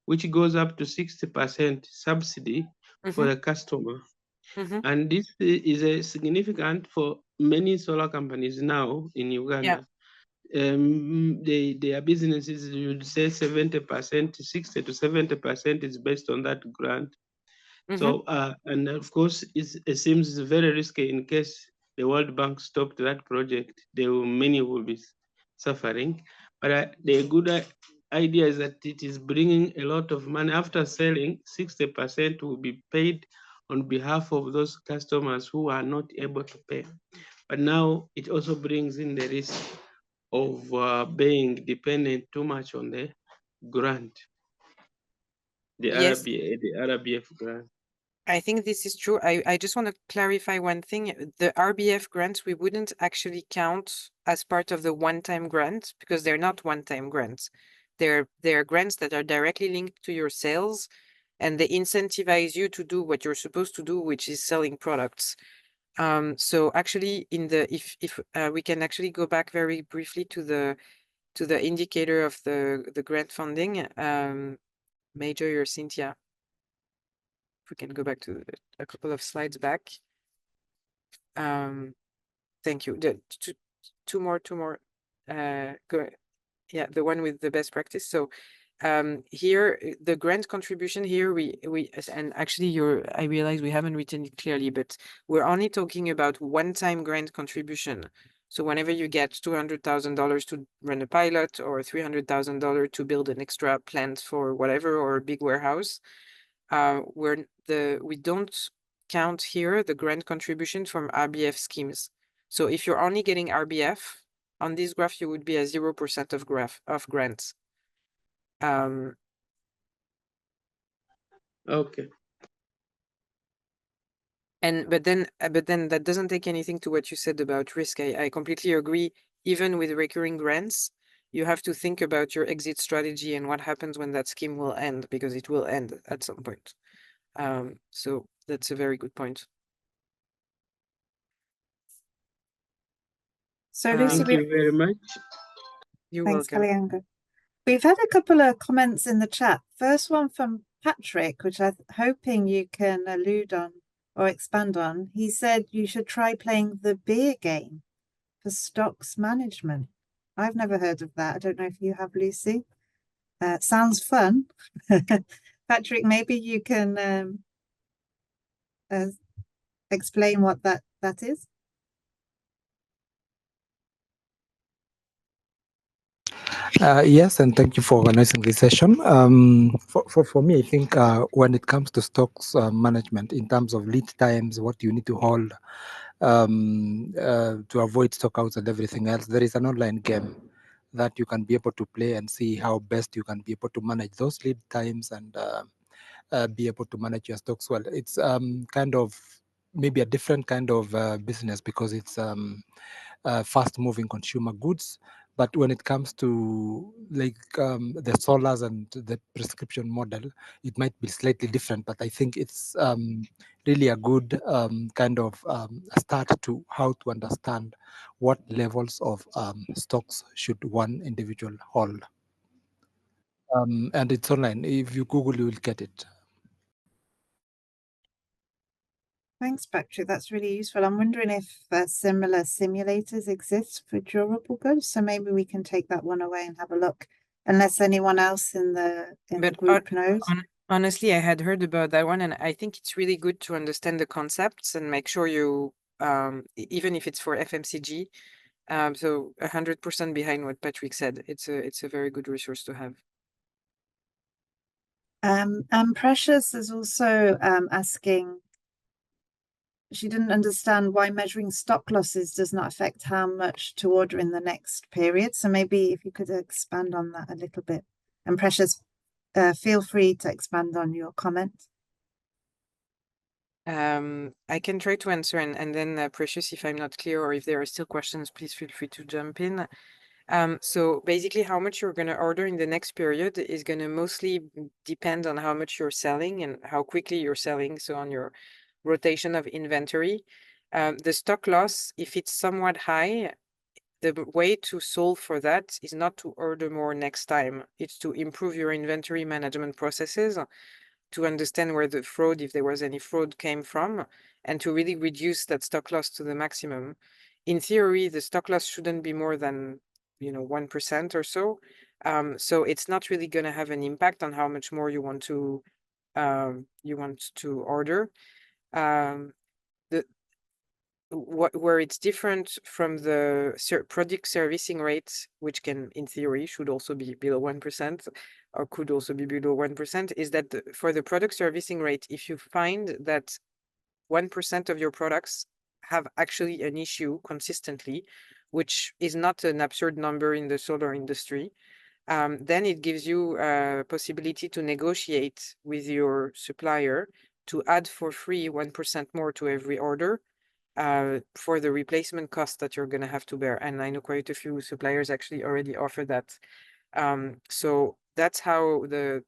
which goes up to 60% subsidy for the customer. And this is a significant for many solar companies now in Uganda. Their businesses, you'd say 70%, 60 to 70% is based on that grant. So, and of course, it seems very risky in case the World Bank stopped that project. Many will be suffering. But the good idea is that it is bringing a lot of money. After selling, 60% will be paid on behalf of those customers who are not able to pay. But now it also brings in the risk of being dependent too much on the grant, the
Yes.
RBF grant.
I think this is true. I just want to clarify one thing. The RBF grants, we wouldn't actually count as part of the one-time grant, because they're not one-time grants. They're grants that are directly linked to your sales, and they incentivize you to do what you're supposed to do, which is selling products. So actually, if we can actually go back very briefly to the indicator of the grant funding, Major, you're Cynthia. If we can go back to a couple of slides back. Thank you. Two more. Go. Yeah, the one with the best practice. So here, the grant contribution here, and actually I realize we haven't written it clearly, but we're only talking about one-time grant contribution. So whenever you get $200,000 to run a pilot, or $300,000 to build an extra plant for whatever, or a big warehouse, we don't count here the grant contribution from RBF schemes. So if you're only getting RBF on this graph, you would be at 0% of grants.
Okay.
But then that doesn't take anything to what you said about risk. I completely agree. Even with recurring grants, you have to think about your exit strategy and what happens when that scheme will end, because it will end at some point. So that's a very good point.
So Lucy,
Thank you very much.
You're
Thanks,
welcome.
Kalianga. We've had a couple of comments in the chat. First one from Patrick, which I'm hoping you can allude on or expand on. He said you should try playing the beer game for stocks management. I've never heard of that. I don't know if you have, Lucy. Sounds fun. Patrick, maybe you can explain what that is.
Yes, and thank you for organizing this session. For me, I think when it comes to stocks management, in terms of lead times, what you need to hold to avoid stockouts and everything else, there is an online game that you can be able to play and see how best you can be able to manage those lead times and be able to manage your stocks well. It's kind of maybe a different kind of business because it's fast-moving consumer goods. But when it comes to like the solars and the prescription model, it might be slightly different. But I think it's really a good kind of a start to how to understand what levels of stocks should one individual hold. And it's online. If you Google, you will get it.
Thanks, Patrick. That's really useful. I'm wondering if similar simulators exist for durable goods. So maybe we can take that one away and have a look, unless anyone else in the group knows.
Honestly, I had heard about that one, and I think it's really good to understand the concepts and make sure you, even if it's for FMCG, so 100% behind what Patrick said. It's a very good resource to have.
And Precious is also asking, she didn't understand why measuring stock losses does not affect how much to order in the next period. So maybe if you could expand on that a little bit. And Precious, feel free to expand on your comment.
I can try to answer, and then Precious, if I'm not clear or if there are still questions, please feel free to jump in. So basically, how much you're going to order in the next period is going to mostly depend on how much you're selling and how quickly you're selling. So on your rotation of inventory, the stock loss, if it's somewhat high, the way to solve for that is not to order more next time. It's to improve your inventory management processes, to understand where the fraud, if there was any fraud, came from, and to really reduce that stock loss to the maximum. In theory, the stock loss shouldn't be more than 1% or so. So it's not really going to have an impact on how much more you want to order. Where it's different from the product servicing rate, which can, in theory, should also be below 1%, or could also be below 1%, is that for the product servicing rate, if you find that 1% of your products have actually an issue consistently, which is not an absurd number in the solar industry, then it gives you a possibility to negotiate with your supplier to add for free 1% more to every order for the replacement cost that you're going to have to bear. And I know quite a few suppliers actually already offer that. So that's how the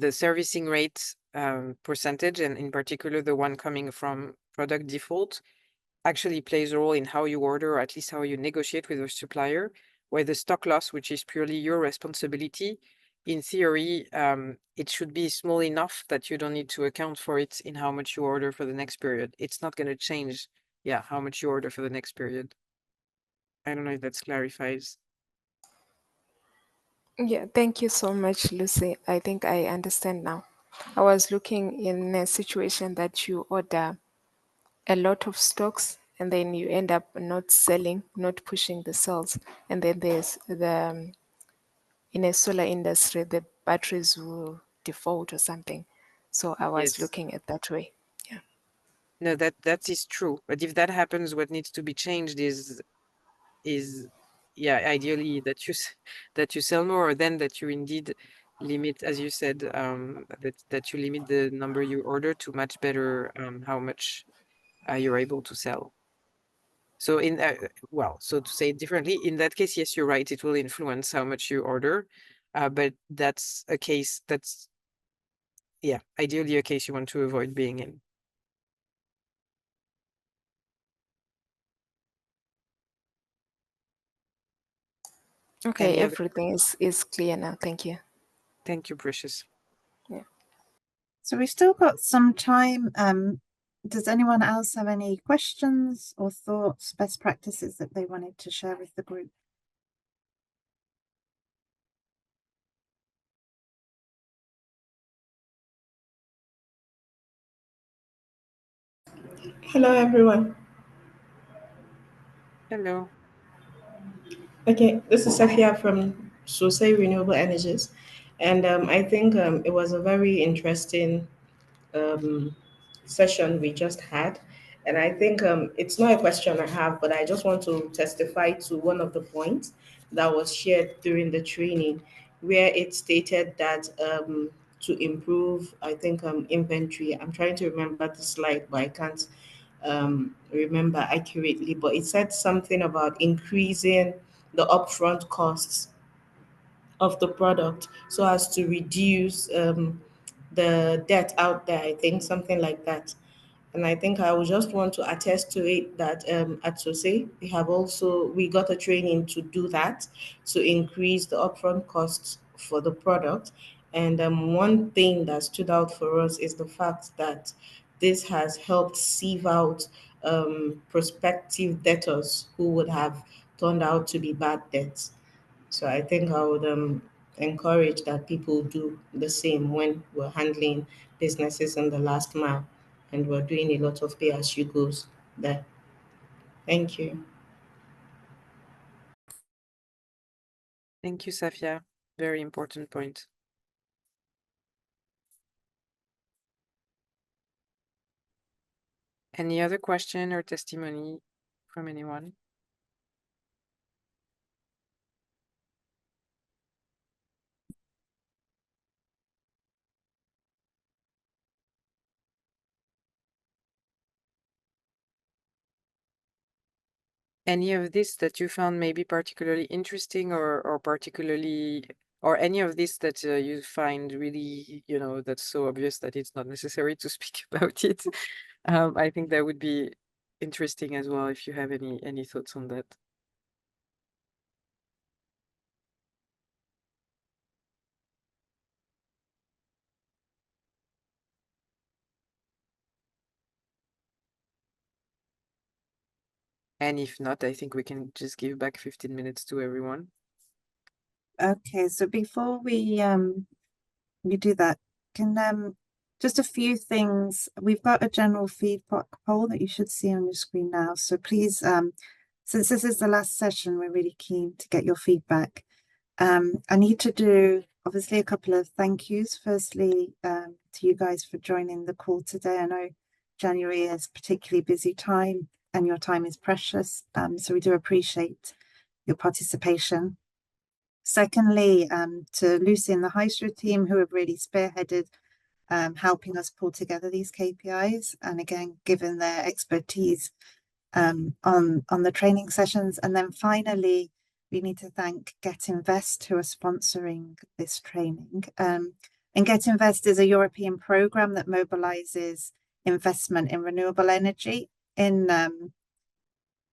servicing rate percentage, and in particular the one coming from product default, actually plays a role in how you order, or at least how you negotiate with your supplier, where the stock loss, which is purely your responsibility, in theory, it should be small enough that you don't need to account for it in how much you order for the next period. It's not going to change, how much you order for the next period. I don't know if that clarifies.
Yeah, thank you so much, Lucy. I think I understand now. I was looking in a situation that you order a lot of stocks and then you end up not selling, not pushing the sales. And then there's in a solar industry, the batteries will default or something. So I was
Yes.
looking at that way. Yeah.
No, that is true. But if that happens, what needs to be changed is ideally that you sell more, or then that you indeed limit, as you said, that you limit the number you order to match better how much you're able to sell. So so to say it differently, in that case, yes, you're right, it will influence how much you order, but that's a case that's ideally a case you want to avoid being in.
Okay,
Any other?
everything is clear now. Thank you.
Thank you, Precious.
Yeah.
So we've still got some time. Does anyone else have any questions or thoughts, best practices that they wanted to share with the group?
Hello, everyone.
Hello.
Okay, this is Safia from Sosei Renewable Energies. And I think it was a very interesting um, session we just had. And I think it's not a question I have, but I just want to testify to one of the points that was shared during the training, where it stated that to improve, I think, inventory. I'm trying to remember the slide, but I can't remember accurately. But it said something about increasing the upfront costs of the product so as to reduce the debt out there. I think something like that. And I think I would just want to attest to it that at SOSE, we got a training to do that, to increase the upfront costs for the product. And one thing that stood out for us is the fact that this has helped sieve out prospective debtors who would have turned out to be bad debts. So I think I would encourage that people do the same when we're handling businesses in the last mile and we're doing a lot of pay as you goes there. Thank you.
Thank you, Safia. Very important point. Any other question or testimony from anyone? Any of this that you found maybe particularly interesting or particularly, or any of this that you find really, that's so obvious that it's not necessary to speak about it? I think that would be interesting as well if you have any thoughts on that. And if not, I think we can just give back 15 minutes to everyone.
Okay, so before we do that, can just a few things. We've got a general feedback poll that you should see on your screen now. So please, since this is the last session, we're really keen to get your feedback. I need to do obviously a couple of thank yous. Firstly, to you guys for joining the call today. I know January is a particularly busy time and your time is precious. So we do appreciate your participation. Secondly, to Lucy and the High Street team who have really spearheaded helping us pull together these KPIs, and again, given their expertise on the training sessions. And then finally, we need to thank Get Invest who are sponsoring this training. And Get Invest is a European program that mobilizes investment in renewable energy in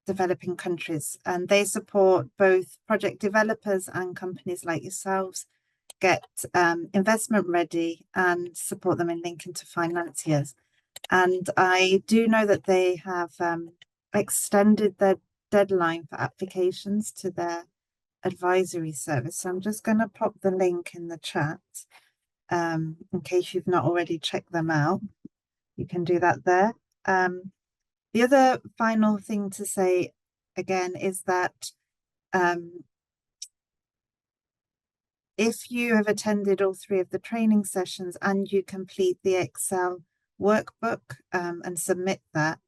developing countries, and they support both project developers and companies like yourselves get investment ready and support them in linking to financiers. And I do know that they have extended their deadline for applications to their advisory service. So I'm just going to pop the link in the chat in case you've not already checked them out. You can do that there. The other final thing to say again is that if you have attended all three of the training sessions and you complete the Excel workbook and submit that,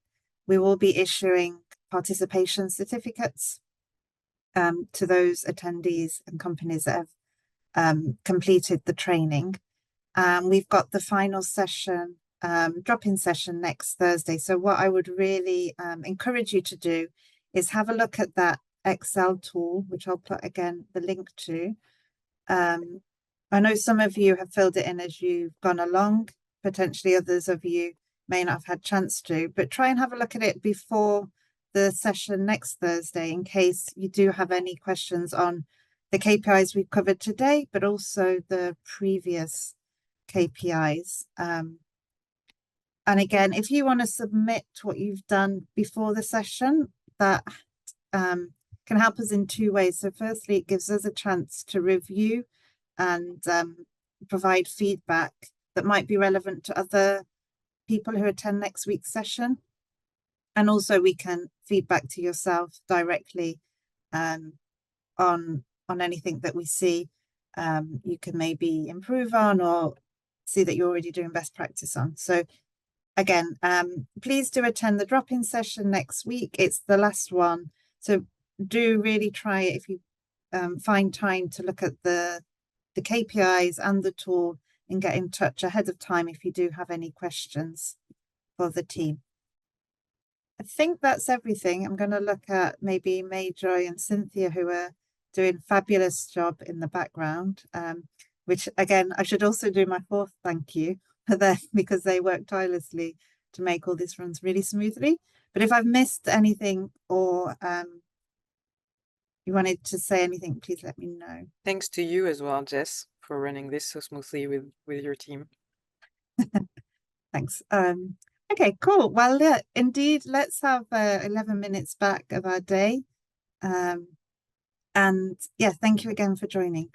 we will be issuing participation certificates to those attendees and companies that have completed the training. We've got the final session, drop-in session next Thursday. So what I would really encourage you to do is have a look at that Excel tool, which I'll put again the link to. I know some of you have filled it in as you've gone along. Potentially others of you may not have had chance to, but try and have a look at it before the session next Thursday in case you do have any questions on the KPIs we've covered today, but also the previous KPIs. And again, if you want to submit what you've done before the session, that can help us in two ways. So firstly, it gives us a chance to review and provide feedback that might be relevant to other people who attend next week's session. And also we can feedback to yourself directly on anything that we see you can maybe improve on or see that you're already doing best practice on. So again, please do attend the drop-in session next week. It's the last one. So do really try it if you find time to look at the KPIs and the tool and get in touch ahead of time if you do have any questions for the team. I think that's everything. I'm going to look at maybe Mayjoy and Cynthia, who are doing a fabulous job in the background, which again, I should also do my fourth thank you for them because they work tirelessly to make all this runs really smoothly. But if I've missed anything or you wanted to say anything, please let me know.
Thanks to you as well, Jess, for running this so smoothly with your team.
Thanks. Okay, cool. Well, yeah, indeed, let's have 11 minutes back of our day. And yeah, thank you again for joining.